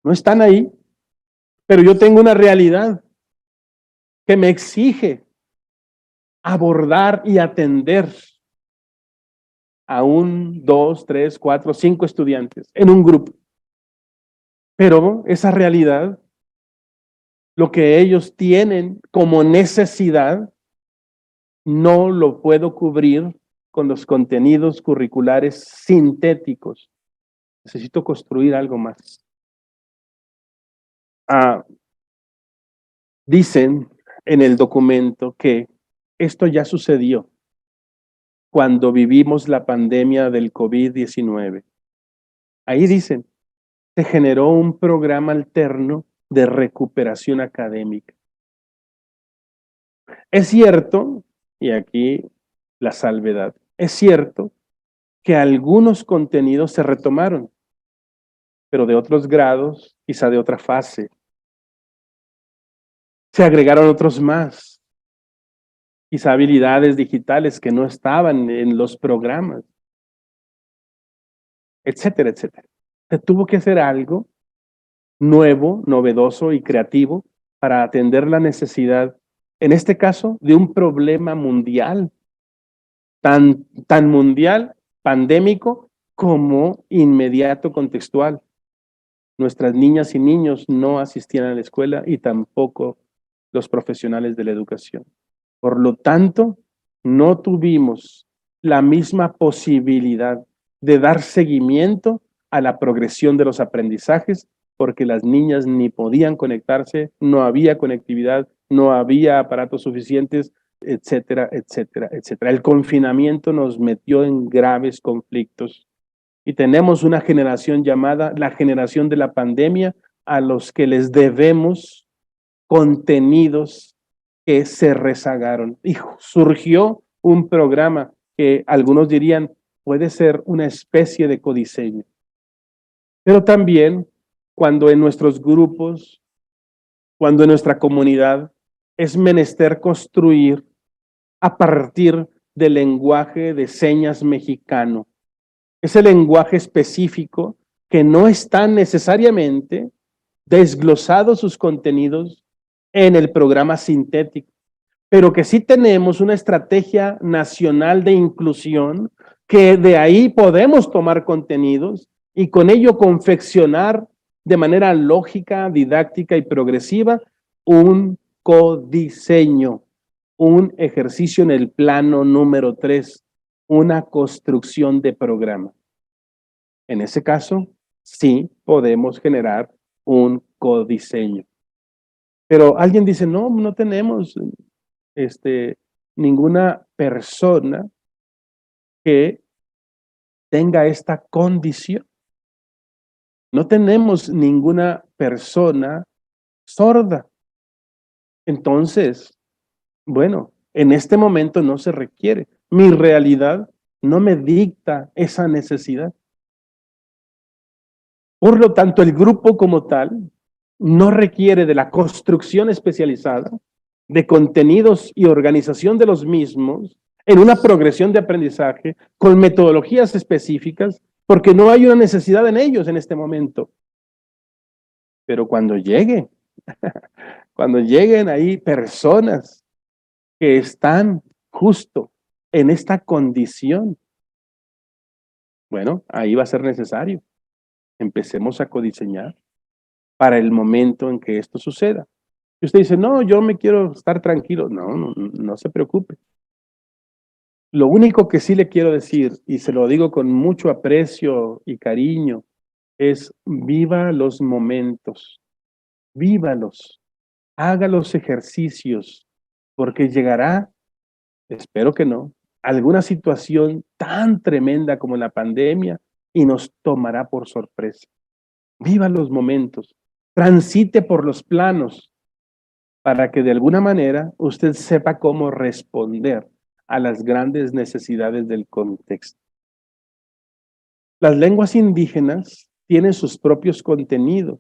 No están ahí, pero yo tengo una realidad que me exige abordar y atender a 1, 2, 3, 4, 5 estudiantes en un grupo. Pero esa realidad, lo que ellos tienen como necesidad, no lo puedo cubrir con los contenidos curriculares sintéticos. Necesito construir algo más. Dicen en el documento que esto ya sucedió cuando vivimos la pandemia del COVID-19. Ahí dicen, se generó un programa alterno de recuperación académica. Es cierto, y aquí la salvedad, es cierto que algunos contenidos se retomaron, pero de otros grados, quizá de otra fase. Se agregaron otros más. quizá habilidades digitales que no estaban en los programas, etcétera, etcétera. Se tuvo que hacer algo nuevo, novedoso y creativo para atender la necesidad, en este caso, de un problema mundial, tan mundial, pandémico, como inmediato contextual. Nuestras niñas y niños no asistían a la escuela y tampoco los profesionales de la educación. Por lo tanto, no tuvimos la misma posibilidad de dar seguimiento a la progresión de los aprendizajes porque las niñas ni podían conectarse, no había conectividad, no había aparatos suficientes, etcétera, etcétera, etcétera. El confinamiento nos metió en graves conflictos y tenemos una generación llamada la generación de la pandemia a los que les debemos contenidos que se rezagaron. Y surgió un programa que algunos dirían puede ser una especie de codiseño. Pero también cuando en nuestros grupos, cuando en nuestra comunidad es menester construir a partir del lenguaje de señas mexicano, ese lenguaje específico que no está necesariamente desglosados sus contenidos en el programa sintético, pero que sí tenemos una estrategia nacional de inclusión que de ahí podemos tomar contenidos y con ello confeccionar de manera lógica, didáctica y progresiva un codiseño, un ejercicio en el plano número 3, una construcción de programa. En ese caso, sí podemos generar un codiseño. Pero alguien dice, no tenemos ninguna persona que tenga esta condición. No tenemos ninguna persona sorda. Entonces, bueno, en este momento no se requiere. Mi realidad no me dicta esa necesidad. Por lo tanto, el grupo como tal no requiere de la construcción especializada, de contenidos y organización de los mismos en una progresión de aprendizaje con metodologías específicas, porque no hay una necesidad en ellos en este momento. Pero cuando lleguen ahí personas que están justo en esta condición, bueno, ahí va a ser necesario. Empecemos a codiseñar para el momento en que esto suceda. Y usted dice, no, yo me quiero estar tranquilo. No se preocupe. Lo único que sí le quiero decir, y se lo digo con mucho aprecio y cariño, es viva los momentos, vívalos, haga los ejercicios, porque llegará, espero que no, alguna situación tan tremenda como la pandemia y nos tomará por sorpresa. Viva los momentos, transite por los planos para que de alguna manera usted sepa cómo responder a las grandes necesidades del contexto. Las lenguas indígenas tienen sus propios contenidos.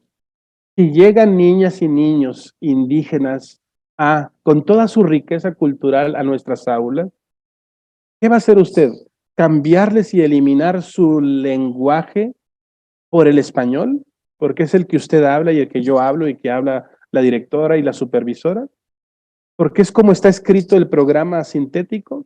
Si llegan niñas y niños indígenas con toda su riqueza cultural a nuestras aulas, ¿qué va a hacer usted? ¿Cambiarles y eliminar su lenguaje por el español? Porque es el que usted habla y el que yo hablo y que habla la directora y la supervisora. ¿Porque es como está escrito el programa sintético?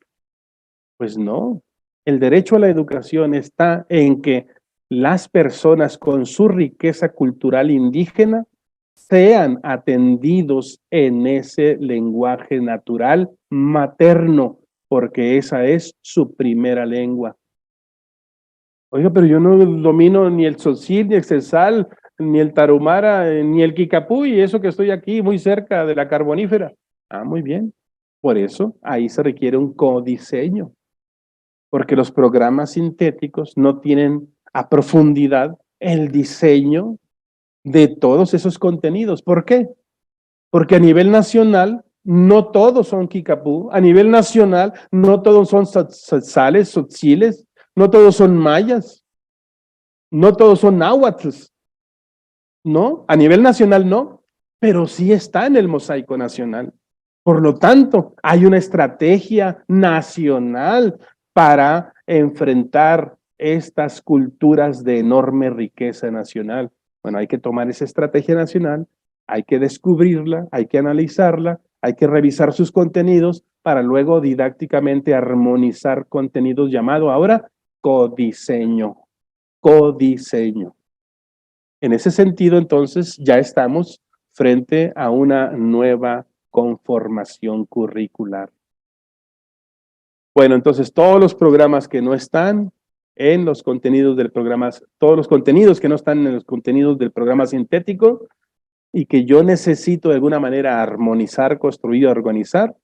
Pues no. El derecho a la educación está en que las personas con su riqueza cultural indígena sean atendidos en ese lenguaje natural materno, porque esa es su primera lengua. Oiga, pero yo no domino ni el tzotzil, ni el xeltzal, ni el tarahumara, ni el kikapú, y eso que estoy aquí muy cerca de la carbonífera. Muy bien. Por eso ahí se requiere un codiseño, porque los programas sintéticos no tienen a profundidad el diseño de todos esos contenidos. ¿Por qué? Porque a nivel nacional no todos son kikapú, a nivel nacional no todos son tzotzales, tzotziles, no todos son mayas, no todos son náhuatls, ¿no? A nivel nacional no, pero sí está en el mosaico nacional. Por lo tanto, hay una estrategia nacional para enfrentar estas culturas de enorme riqueza nacional. Bueno, hay que tomar esa estrategia nacional, hay que descubrirla, hay que analizarla, hay que revisar sus contenidos para luego didácticamente armonizar contenidos llamado ahora codiseño. Codiseño. En ese sentido, entonces, ya estamos frente a una nueva conformación curricular. Bueno, entonces todos los programas que no están en los contenidos del programa, todos los contenidos que no están en los contenidos del programa sintético y que yo necesito de alguna manera armonizar, construir, organizar,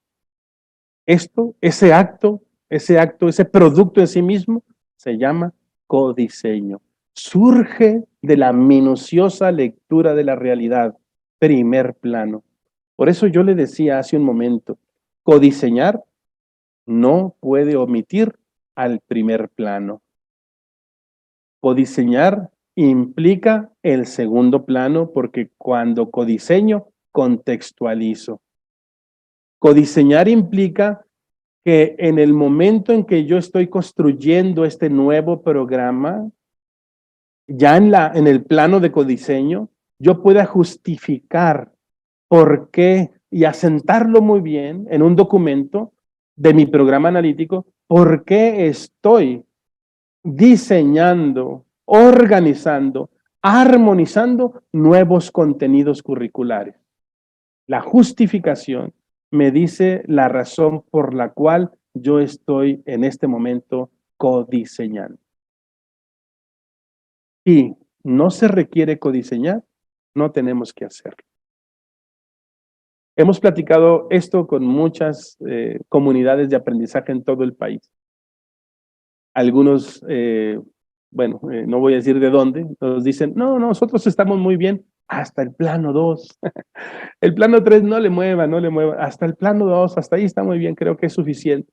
ese acto, ese producto en sí mismo se llama codiseño. Surge de la minuciosa lectura de la realidad, primer plano. Por eso yo le decía hace un momento, codiseñar no puede omitir al primer plano. Codiseñar implica el segundo plano porque cuando codiseño, contextualizo. Codiseñar implica que en el momento en que yo estoy construyendo este nuevo programa, ya en el plano de codiseño, yo pueda justificar por qué y asentarlo muy bien en un documento de mi programa analítico, por qué estoy diseñando, organizando, armonizando nuevos contenidos curriculares. La justificación me dice la razón por la cual yo estoy en este momento codiseñando. Si no se requiere codiseñar, no tenemos que hacerlo. Hemos platicado esto con muchas comunidades de aprendizaje en todo el país. Algunos, no voy a decir de dónde, nos dicen, no, nosotros estamos muy bien hasta el plano 2. El plano 3 no le mueva, hasta el plano 2, hasta ahí está muy bien, creo que es suficiente.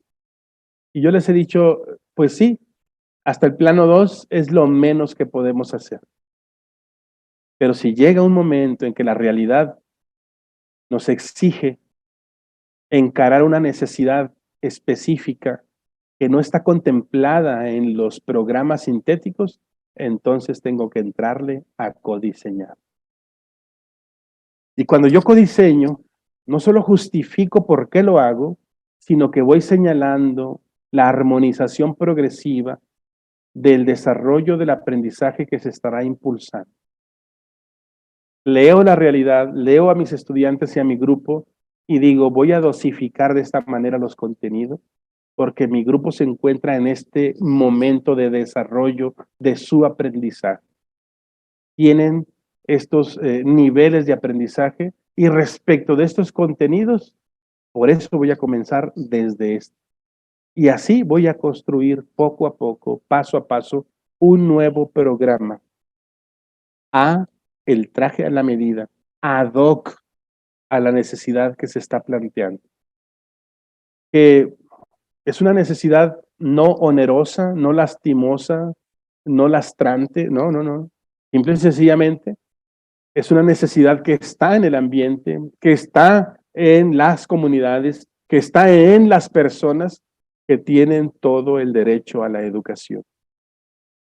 Y yo les he dicho, pues sí, hasta el plano 2 es lo menos que podemos hacer. Pero si llega un momento en que la realidad nos exige encarar una necesidad específica que no está contemplada en los programas sintéticos, entonces tengo que entrarle a codiseñar. Y cuando yo codiseño, no solo justifico por qué lo hago, sino que voy señalando la armonización progresiva del desarrollo del aprendizaje que se estará impulsando. Leo la realidad, leo a mis estudiantes y a mi grupo y digo, voy a dosificar de esta manera los contenidos porque mi grupo se encuentra en este momento de desarrollo de su aprendizaje. Tienen estos niveles de aprendizaje y respecto de estos contenidos, por eso voy a comenzar desde este. Y así voy a construir poco a poco, paso a paso, un nuevo programa el traje a la medida, ad hoc a la necesidad que se está planteando. Que es una necesidad no onerosa, no lastimosa, no lastrante, no. Simple y sencillamente es una necesidad que está en el ambiente, que está en las comunidades, que está en las personas que tienen todo el derecho a la educación.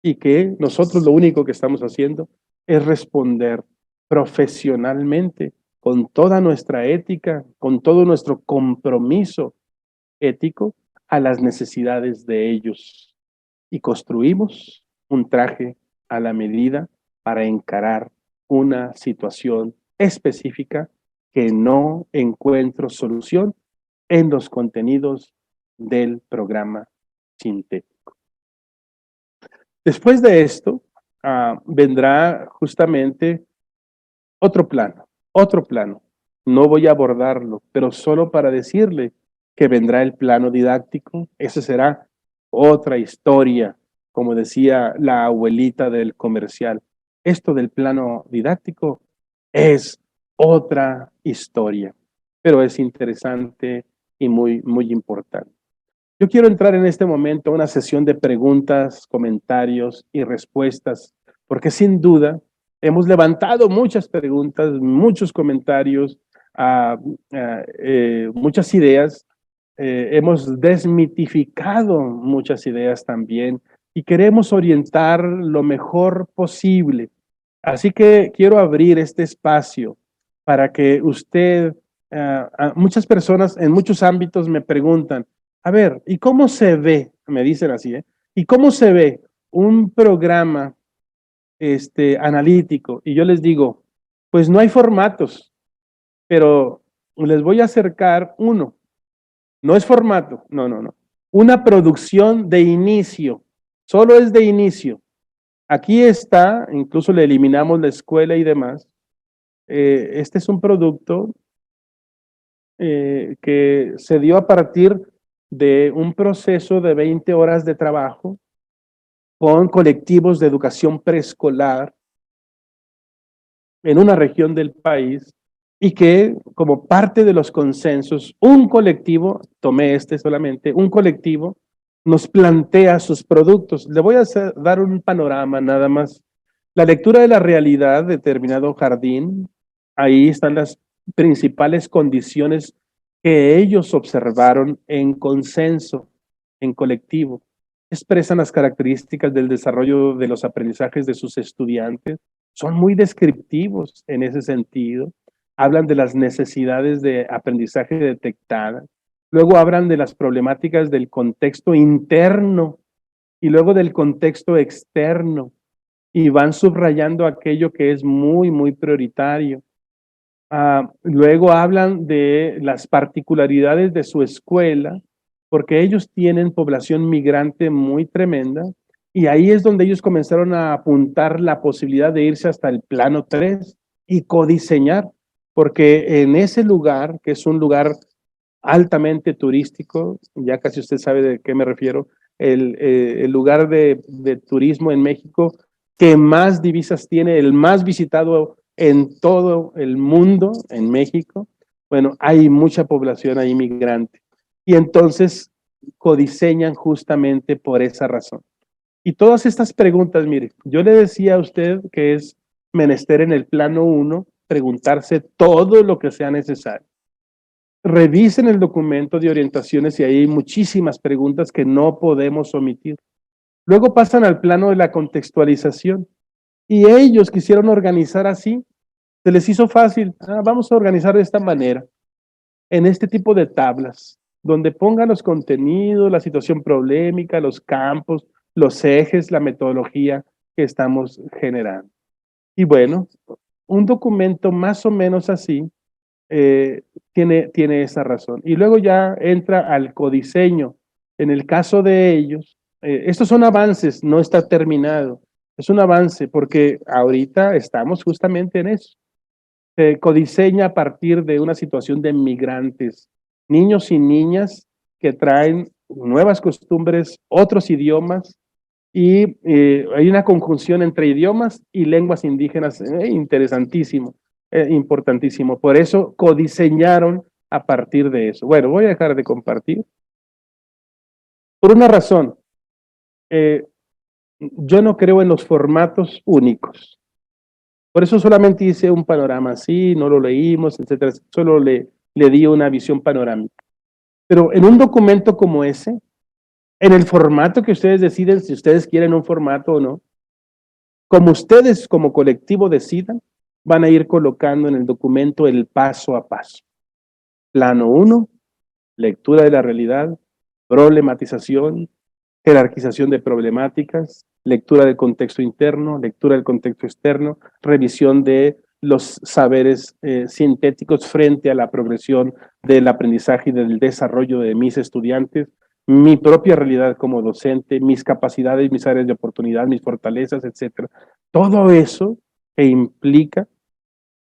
Y que nosotros lo único que estamos haciendo es responder profesionalmente, con toda nuestra ética, con todo nuestro compromiso ético a las necesidades de ellos. Y construimos un traje a la medida para encarar una situación específica que no encuentro solución en los contenidos del programa sintético. Después de esto, vendrá justamente otro plano. No voy a abordarlo, pero solo para decirle que vendrá el plano didáctico. Esa será otra historia, como decía la abuelita del comercial. Esto del plano didáctico es otra historia, pero es interesante y muy, muy importante. Yo quiero entrar en este momento a una sesión de preguntas, comentarios y respuestas, porque sin duda hemos levantado muchas preguntas, muchos comentarios, muchas ideas, hemos desmitificado muchas ideas también y queremos orientar lo mejor posible. Así que quiero abrir este espacio para que usted, muchas personas en muchos ámbitos me preguntan, a ver, ¿y cómo se ve? Me dicen así, ¿eh? ¿Y cómo se ve un programa analítico? Y yo les digo, pues no hay formatos, pero les voy a acercar uno. No es formato, no, no, no. Una producción de inicio, solo es de inicio. Aquí está, incluso le eliminamos la escuela y demás. Este es un producto que se dio a partir de un proceso de 20 horas de trabajo con colectivos de educación preescolar en una región del país y que como parte de los consensos, un colectivo, tomé solamente, un colectivo nos plantea sus productos. Le voy a dar un panorama nada más. La lectura de la realidad, determinado jardín, ahí están las principales condiciones que ellos observaron en consenso, en colectivo. Expresan las características del desarrollo de los aprendizajes de sus estudiantes, son muy descriptivos en ese sentido, hablan de las necesidades de aprendizaje detectadas, luego hablan de las problemáticas del contexto interno y luego del contexto externo y van subrayando aquello que es muy, muy prioritario. Luego hablan de las particularidades de su escuela, porque ellos tienen población migrante muy tremenda, y ahí es donde ellos comenzaron a apuntar la posibilidad de irse hasta el plano 3 y codiseñar, porque en ese lugar, que es un lugar altamente turístico, ya casi usted sabe de qué me refiero, el lugar de turismo en México que más divisas tiene, el más visitado en todo el mundo, en México, bueno, hay mucha población ahí migrante. Y entonces codiseñan justamente por esa razón. Y todas estas preguntas, mire, yo le decía a usted que es menester en el plano 1 preguntarse todo lo que sea necesario. Revisen el documento de orientaciones y ahí hay muchísimas preguntas que no podemos omitir. Luego pasan al plano de la contextualización y ellos quisieron organizar así. Se les hizo fácil, vamos a organizar de esta manera, en este tipo de tablas, donde pongan los contenidos, la situación problemática, los campos, los ejes, la metodología que estamos generando. Y bueno, un documento más o menos así tiene esa razón. Y luego ya entra al codiseño. En el caso de ellos, estos son avances, no está terminado. Es un avance porque ahorita estamos justamente en eso. Se codiseña a partir de una situación de migrantes, niños y niñas que traen nuevas costumbres, otros idiomas, y hay una conjunción entre idiomas y lenguas indígenas interesantísimo, importantísimo. Por eso codiseñaron a partir de eso. Bueno, voy a dejar de compartir. Por una razón, yo no creo en los formatos únicos. Por eso solamente hice un panorama así, no lo leímos, etcétera. Solo le di una visión panorámica. Pero en un documento como ese, en el formato que ustedes deciden, si ustedes quieren un formato o no, como ustedes como colectivo decidan, van a ir colocando en el documento el paso a paso. Plano 1, lectura de la realidad, problematización, jerarquización de problemáticas, lectura del contexto interno, lectura del contexto externo, revisión de los saberes sintéticos frente a la progresión del aprendizaje y del desarrollo de mis estudiantes, mi propia realidad como docente, mis capacidades, mis áreas de oportunidad, mis fortalezas, etcétera. Todo eso que implica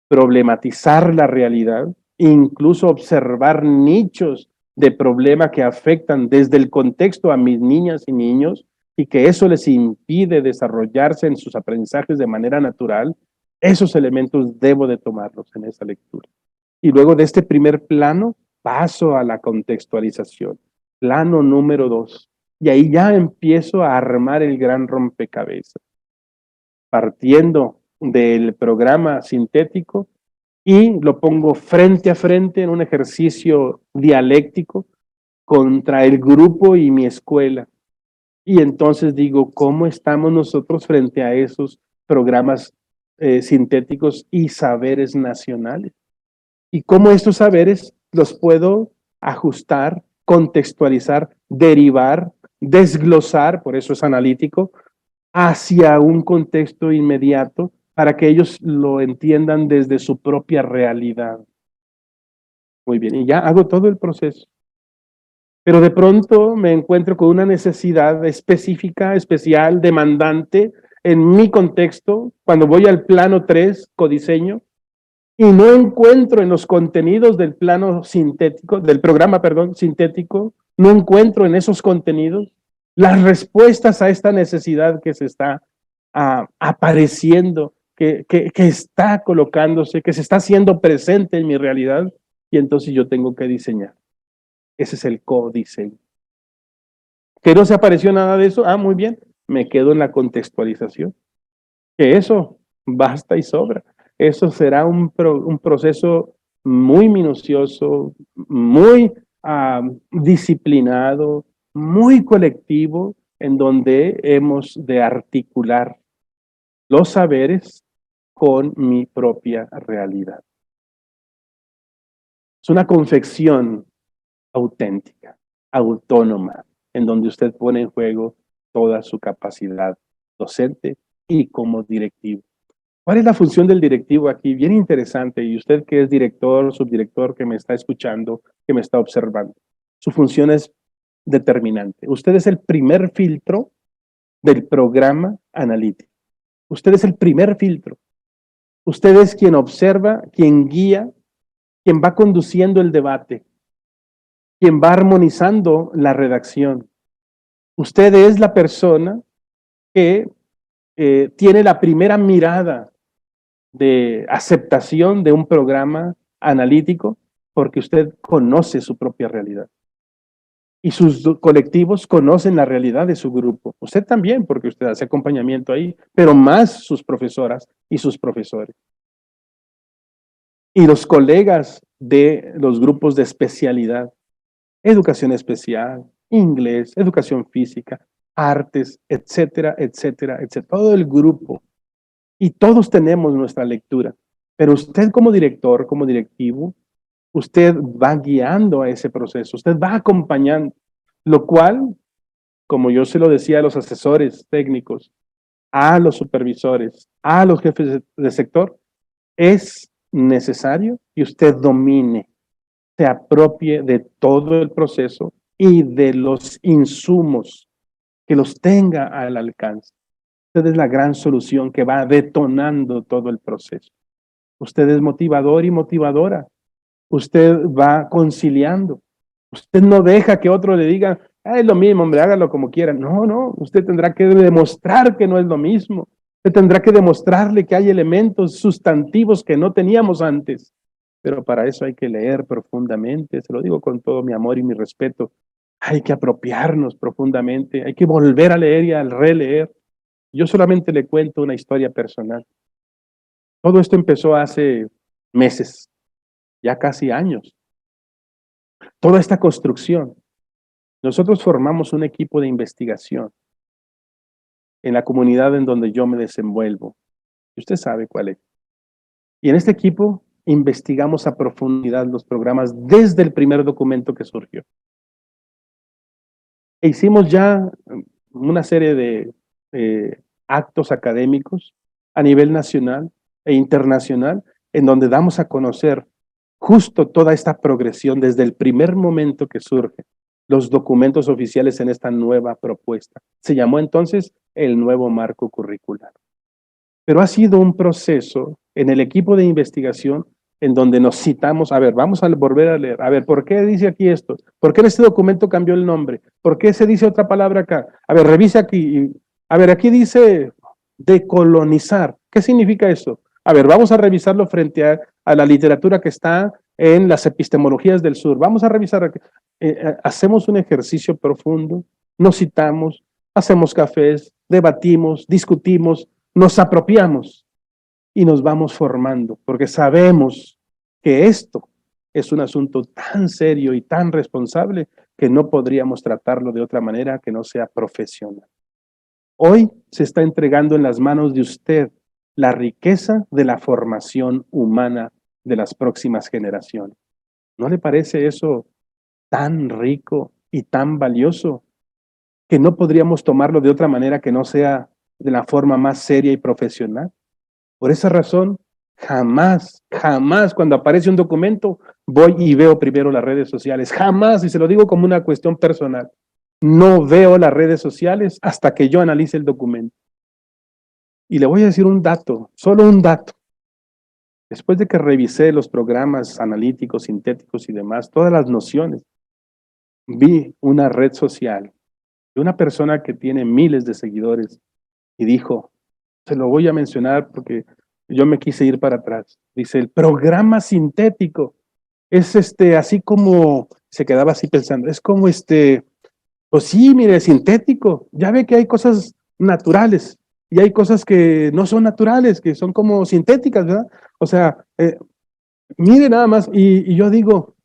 problematizar la realidad, incluso observar nichos de problema que afectan desde el contexto a mis niñas y niños y que eso les impide desarrollarse en sus aprendizajes de manera natural, esos elementos debo de tomarlos en esa lectura. Y luego de este primer plano, paso a la contextualización. Plano número 2. Y ahí ya empiezo a armar el gran rompecabezas. Partiendo del programa sintético y lo pongo frente a frente en un ejercicio dialéctico contra el grupo y mi escuela. Y entonces digo, ¿cómo estamos nosotros frente a esos programas sintéticos y saberes nacionales? Y cómo estos saberes los puedo ajustar, contextualizar, derivar, desglosar, por eso es analítico, hacia un contexto inmediato para que ellos lo entiendan desde su propia realidad. Muy bien, y ya hago todo el proceso. Pero de pronto me encuentro con una necesidad específica, especial, demandante en mi contexto, cuando voy al plano 3, codiseño, y no encuentro en los contenidos del plano sintético, del programa, perdón, sintético, no encuentro en esos contenidos las respuestas a esta necesidad que se está apareciendo, que está colocándose, que se está haciendo presente en mi realidad, y entonces yo tengo que diseñar. Ese es el codiseño. ¿Que no se apareció nada de eso? Ah, muy bien, me quedo en la contextualización. Que eso basta y sobra. Eso será un proceso muy minucioso, muy disciplinado, muy colectivo, en donde hemos de articular los saberes con mi propia realidad. Es una confección auténtica, autónoma, en donde usted pone en juego toda su capacidad docente y como directivo. ¿Cuál es la función del directivo aquí? Bien interesante, y usted que es director, subdirector, que me está escuchando, que me está observando. Su función es determinante. Usted es el primer filtro del programa analítico. Usted es el primer filtro. Usted es quien observa, quien guía, quien va conduciendo el debate, quien va armonizando la redacción. Usted es la persona que tiene la primera mirada de aceptación de un programa analítico porque usted conoce su propia realidad. Y sus colectivos conocen la realidad de su grupo. Usted también, porque usted hace acompañamiento ahí, pero más sus profesoras y sus profesores. Y los colegas de los grupos de especialidad, educación especial, inglés, educación física, artes, etcétera, etcétera, etcétera. Todo el grupo. Y todos tenemos nuestra lectura. Pero usted como director, como directivo, usted va guiando a ese proceso, usted va acompañando, lo cual, como yo se lo decía a los asesores técnicos, a los supervisores, a los jefes de sector, es necesario que usted domine, se apropie de todo el proceso y de los insumos, que los tenga al alcance. Usted es la gran solución que va detonando todo el proceso. Usted es motivador y motivadora. Usted va conciliando. Usted no deja que otro le diga, es lo mismo, hombre, hágalo como quiera. No, no, usted tendrá que demostrar que no es lo mismo. Usted tendrá que demostrarle que hay elementos sustantivos que no teníamos antes. Pero para eso hay que leer profundamente, se lo digo con todo mi amor y mi respeto. Hay que apropiarnos profundamente, hay que volver a leer y a releer. Yo solamente le cuento una historia personal. Todo esto empezó hace meses, ya casi años. Toda esta construcción. Nosotros formamos un equipo de investigación en la comunidad en donde yo me desenvuelvo. Y usted sabe cuál es. Y en este equipo investigamos a profundidad los programas desde el primer documento que surgió. E hicimos ya una serie de actos académicos a nivel nacional e internacional en donde damos a conocer justo toda esta progresión desde el primer momento que surge los documentos oficiales en esta nueva propuesta. Se llamó entonces el nuevo marco curricular. Pero ha sido un proceso en el equipo de investigación en donde nos citamos, a ver, vamos a volver a leer, a ver, ¿por qué dice aquí esto? ¿Por qué en este documento cambió el nombre? ¿Por qué se dice otra palabra acá? A ver, revisa aquí, a ver, aquí dice decolonizar, ¿qué significa eso? A ver, vamos a revisarlo frente a la literatura que está en las epistemologías del sur, vamos a revisar, hacemos un ejercicio profundo, nos citamos, hacemos cafés, debatimos, discutimos, nos apropiamos y nos vamos formando, porque sabemos que esto es un asunto tan serio y tan responsable que no podríamos tratarlo de otra manera que no sea profesional. Hoy se está entregando en las manos de usted la riqueza de la formación humana de las próximas generaciones. ¿No le parece eso tan rico y tan valioso que no podríamos tomarlo de otra manera que no sea de la forma más seria y profesional? Por esa razón, jamás cuando aparece un documento, voy y veo primero las redes sociales. Jamás, y se lo digo como una cuestión personal, no veo las redes sociales hasta que yo analice el documento. Y le voy a decir un dato, solo un dato. Después de que revisé los programas analíticos, sintéticos y demás, todas las nociones, vi una red social de una persona que tiene miles de seguidores y dijo, se lo voy a mencionar porque yo me quise ir para atrás. Dice, el programa sintético es así como, se quedaba así pensando, es como pues sí, mire, sintético. Ya ve que hay cosas naturales y hay cosas que no son naturales, que son como sintéticas, ¿verdad? O sea, mire nada más, y yo digo,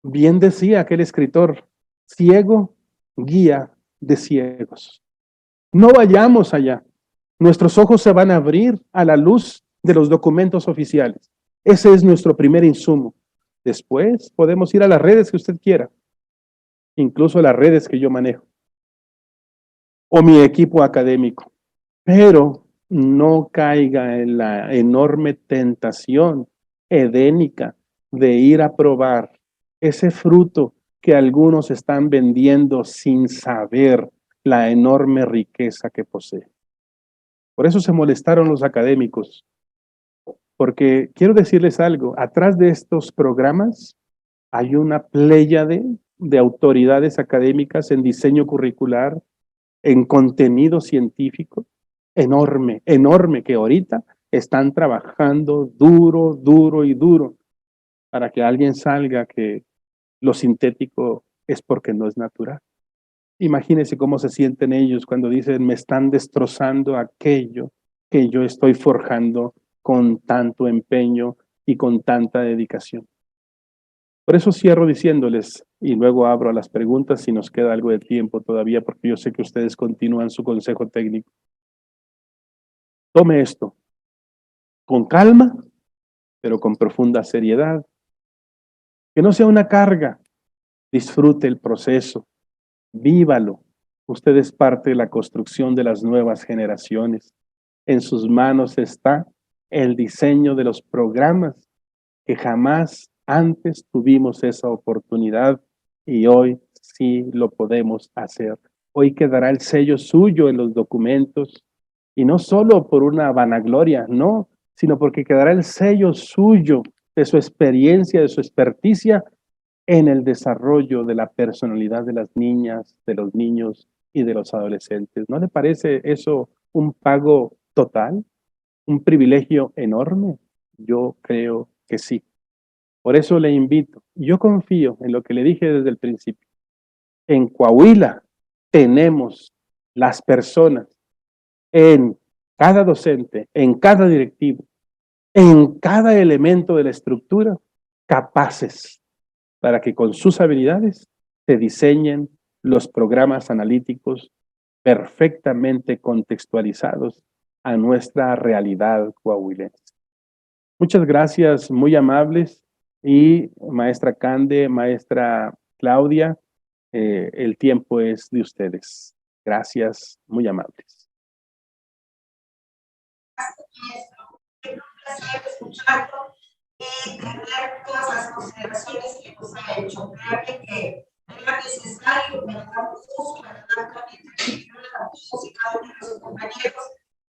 bien decía aquel escritor, ciego, guía de ciegos. No vayamos allá. Nuestros ojos se van a abrir a la luz de los documentos oficiales. Ese es nuestro primer insumo. Después podemos ir a las redes que usted quiera, incluso a las redes que yo manejo, o mi equipo académico. Pero no caiga en la enorme tentación edénica de ir a probar ese fruto que algunos están vendiendo sin saber la enorme riqueza que posee. Por eso se molestaron los académicos, porque quiero decirles algo, atrás de estos programas hay una pléyade de autoridades académicas en diseño curricular, en contenido científico, enorme, que ahorita están trabajando duro y duro para que alguien salga que lo sintético es porque no es natural. Imagínense cómo se sienten ellos cuando dicen, me están destrozando aquello que yo estoy forjando con tanto empeño y con tanta dedicación. Por eso cierro diciéndoles, y luego abro a las preguntas si nos queda algo de tiempo todavía, porque yo sé que ustedes continúan su consejo técnico. Tome esto con calma, pero con profunda seriedad. Que no sea una carga. Disfrute el proceso, vívalo. Usted es parte de la construcción de las nuevas generaciones. En sus manos está el diseño de los programas que jamás antes tuvimos esa oportunidad y hoy sí lo podemos hacer. Hoy quedará el sello suyo en los documentos y no solo por una vanagloria, no, sino porque quedará el sello suyo de su experiencia, de su experticia en el desarrollo de la personalidad de las niñas, de los niños y de los adolescentes. ¿No le parece eso un pago total? ¿Un privilegio enorme? Yo creo que sí. Por eso le invito. Yo confío en lo que le dije desde el principio. En Coahuila tenemos las personas, en cada docente, en cada directivo, en cada elemento de la estructura, capaces para que con sus habilidades se diseñen los programas analíticos perfectamente contextualizados a nuestra realidad coahuilense. Muchas gracias, muy amables, y maestra Cande, maestra Claudia, el tiempo es de ustedes. Gracias, muy amables. Es un placer escucharlo y tener todas las consideraciones que nos ha hecho. Creo que era necesario, me da gusto, me da también a todos y cada uno de los compañeros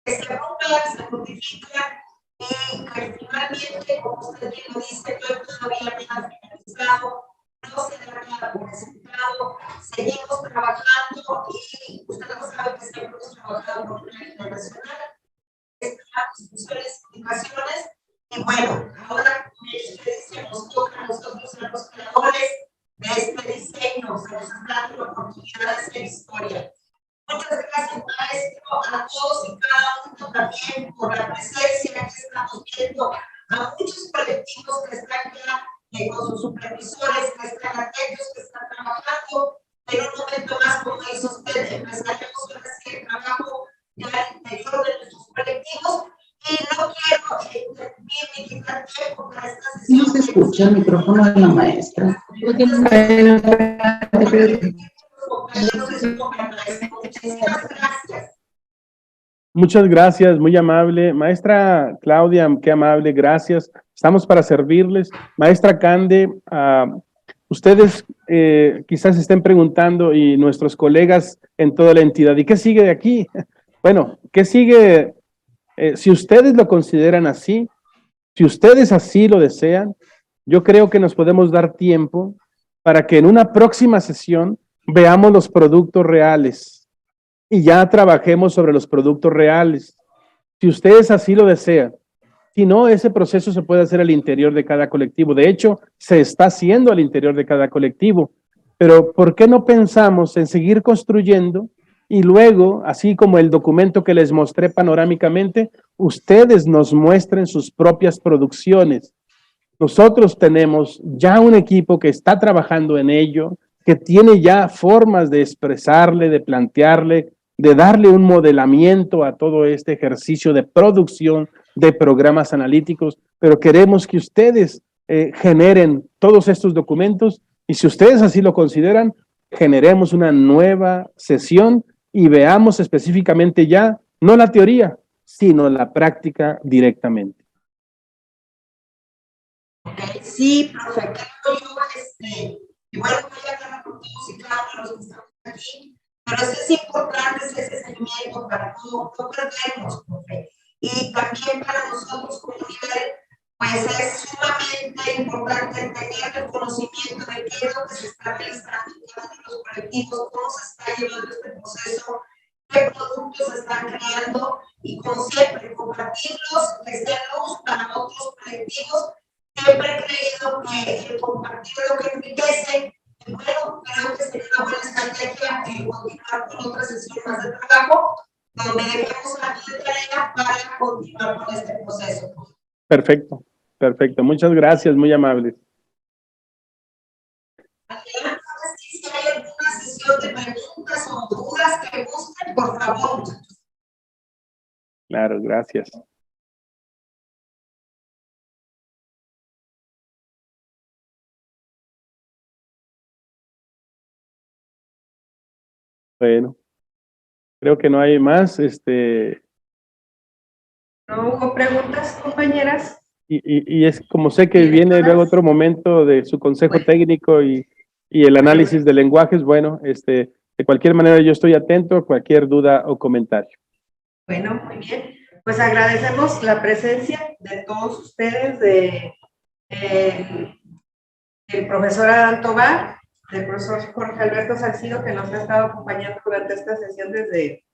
que se rompan, se notifican y que finalmente, como usted bien lo dice, yo todavía me ha finalizado, no se da nada por resultado, seguimos trabajando y usted lo sabe que siempre hemos trabajado por una línea nacional. Discusiones, indicaciones, y bueno, ahora, como ustedes dicen, nos toca a nosotros ser los creadores de este diseño, se nos está dando la oportunidad de hacer historia. Muchas gracias, maestro, a todos y cada uno también por la presencia que estamos viendo, a muchos colectivos con sus supervisores que están atentos, que están trabajando. En un momento más, como dice usted, empezaremos a hacer el trabajo ya al interior de nuestros colectivos. Y no quiero ni quitar tiempo para esta sesión. No se escucha el micrófono de la maestra. Muchísimas gracias. Muchas gracias, muy amable. Maestra Claudia, qué amable, gracias. Estamos para servirles. Maestra Cande, ustedes quizás estén preguntando y nuestros colegas en toda la entidad, ¿y qué sigue de aquí? Bueno, ¿qué sigue? Si ustedes lo consideran así, si ustedes así lo desean, yo creo que nos podemos dar tiempo para que en una próxima sesión veamos los productos reales y ya trabajemos sobre los productos reales. Si ustedes así lo desean. Si no, ese proceso se puede hacer al interior de cada colectivo. De hecho, se está haciendo al interior de cada colectivo. Pero ¿por qué no pensamos en seguir construyendo y luego, así como el documento que les mostré panorámicamente, ustedes nos muestren sus propias producciones? Nosotros tenemos ya un equipo que está trabajando en ello, que tiene ya formas de expresarle, de plantearle, de darle un modelamiento a todo este ejercicio de producción de programas analíticos, pero queremos que ustedes generen todos estos documentos y si ustedes así lo consideran, generemos una nueva sesión y veamos específicamente ya, no la teoría, sino la práctica directamente. Sí, profe, creo yo, igual voy a hablar con todos y cada uno de los que estamos aquí, pero sí es importante ese seguimiento para no perdernos, profe. Y también para nosotros como nivel, pues es sumamente importante tener el conocimiento de qué es lo que se está realizando en cada uno de los colectivos, cómo se está llevando este proceso, qué productos se están creando y como siempre, compartirlos, que sean luz para otros colectivos. Siempre he creído que el compartir lo que enriquece, bueno, creo que sería una buena estrategia continuar con otra sesión más de trabajo, donde dejemos la tarea para continuar con este proceso. Perfecto, perfecto. Muchas gracias, muy amables. Si hay alguna sesión de preguntas o dudas que gusten, por favor. Claro, gracias. Bueno, creo que no hay más. ¿No hubo preguntas, compañeras? Y es como sé que viene luego otro momento de su consejo técnico y el análisis de lenguajes, bueno, de cualquier manera yo estoy atento a cualquier duda o comentario. Bueno, muy bien. Pues agradecemos la presencia de todos ustedes, del profesor Adán Tobar, del profesor Jorge Alberto Salcido, que nos ha estado acompañando durante esta sesión desde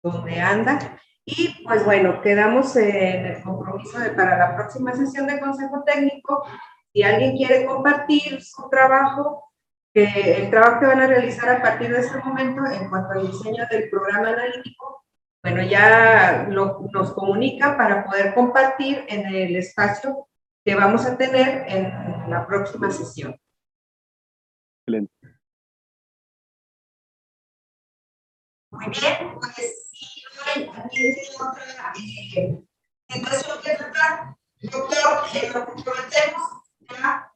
donde anda. Y pues bueno, quedamos en el compromiso de para la próxima sesión de consejo técnico, si alguien quiere compartir su trabajo, el trabajo que van a realizar a partir de este momento en cuanto al diseño del programa analítico, bueno, ya nos comunica para poder compartir en el espacio que vamos a tener en la próxima sesión. Excelente. Muy bien, pues si no hay otra situación que tratar, yo creo que lo comprometemos ya,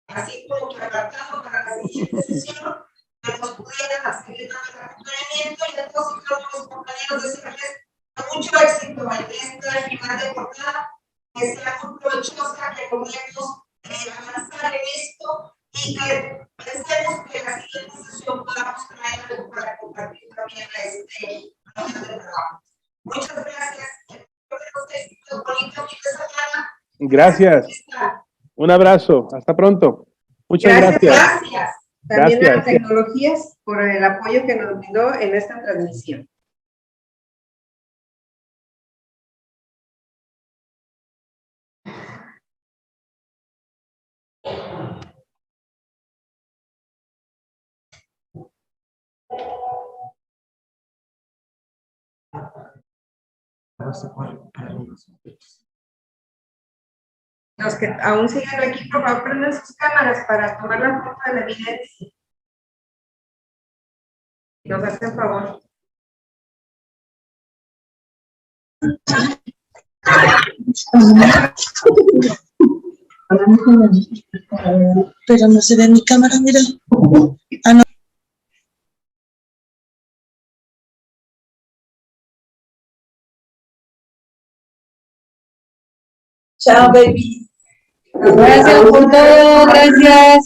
así como que apartado para la siguiente sesión, que nos pudieran seguir dando el acompañamiento y entonces creo que los compañeros desearles mucho éxito en esta final de jornada, que sea muy provechosa, que logremos avanzar en esto y que pensemos que en la siguiente sesión podamos traer algo para compartir también proceso de trabajo. Muchas gracias. Gracias. Un abrazo. Hasta pronto. Muchas gracias. Gracias. También Gracias. a Tecnologías por el apoyo que nos brindó en esta transmisión. Para los Los que aún siguen aquí, por favor, prendan sus cámaras para tomar la foto de la evidencia. Nos hacen favor. Pero no se ve en mi cámara, mira. Ah, no. Chao, baby. Gracias por todo, gracias.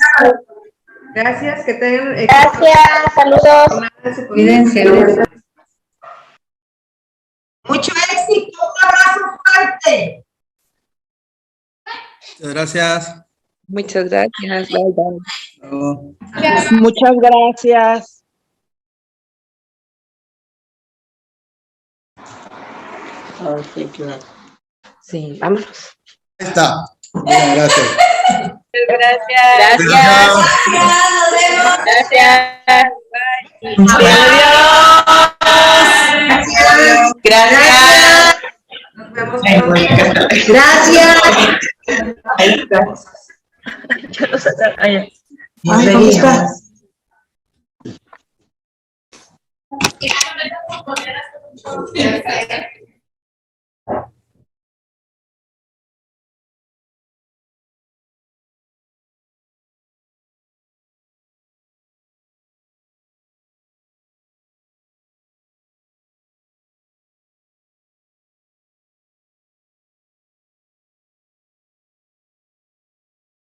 Gracias, que tengan Gracias, saludos. Cuídense. Mucho éxito, un abrazo fuerte. Muchas gracias. Muchas gracias. Bye, bye. Luego. Muchas gracias. Sí, vámonos. Ahí está. Muchas gracias. Gracias. Gracias. Gracias. Nos vemos pronto. Gracias. Ay, ¿cómo estás? Gracias.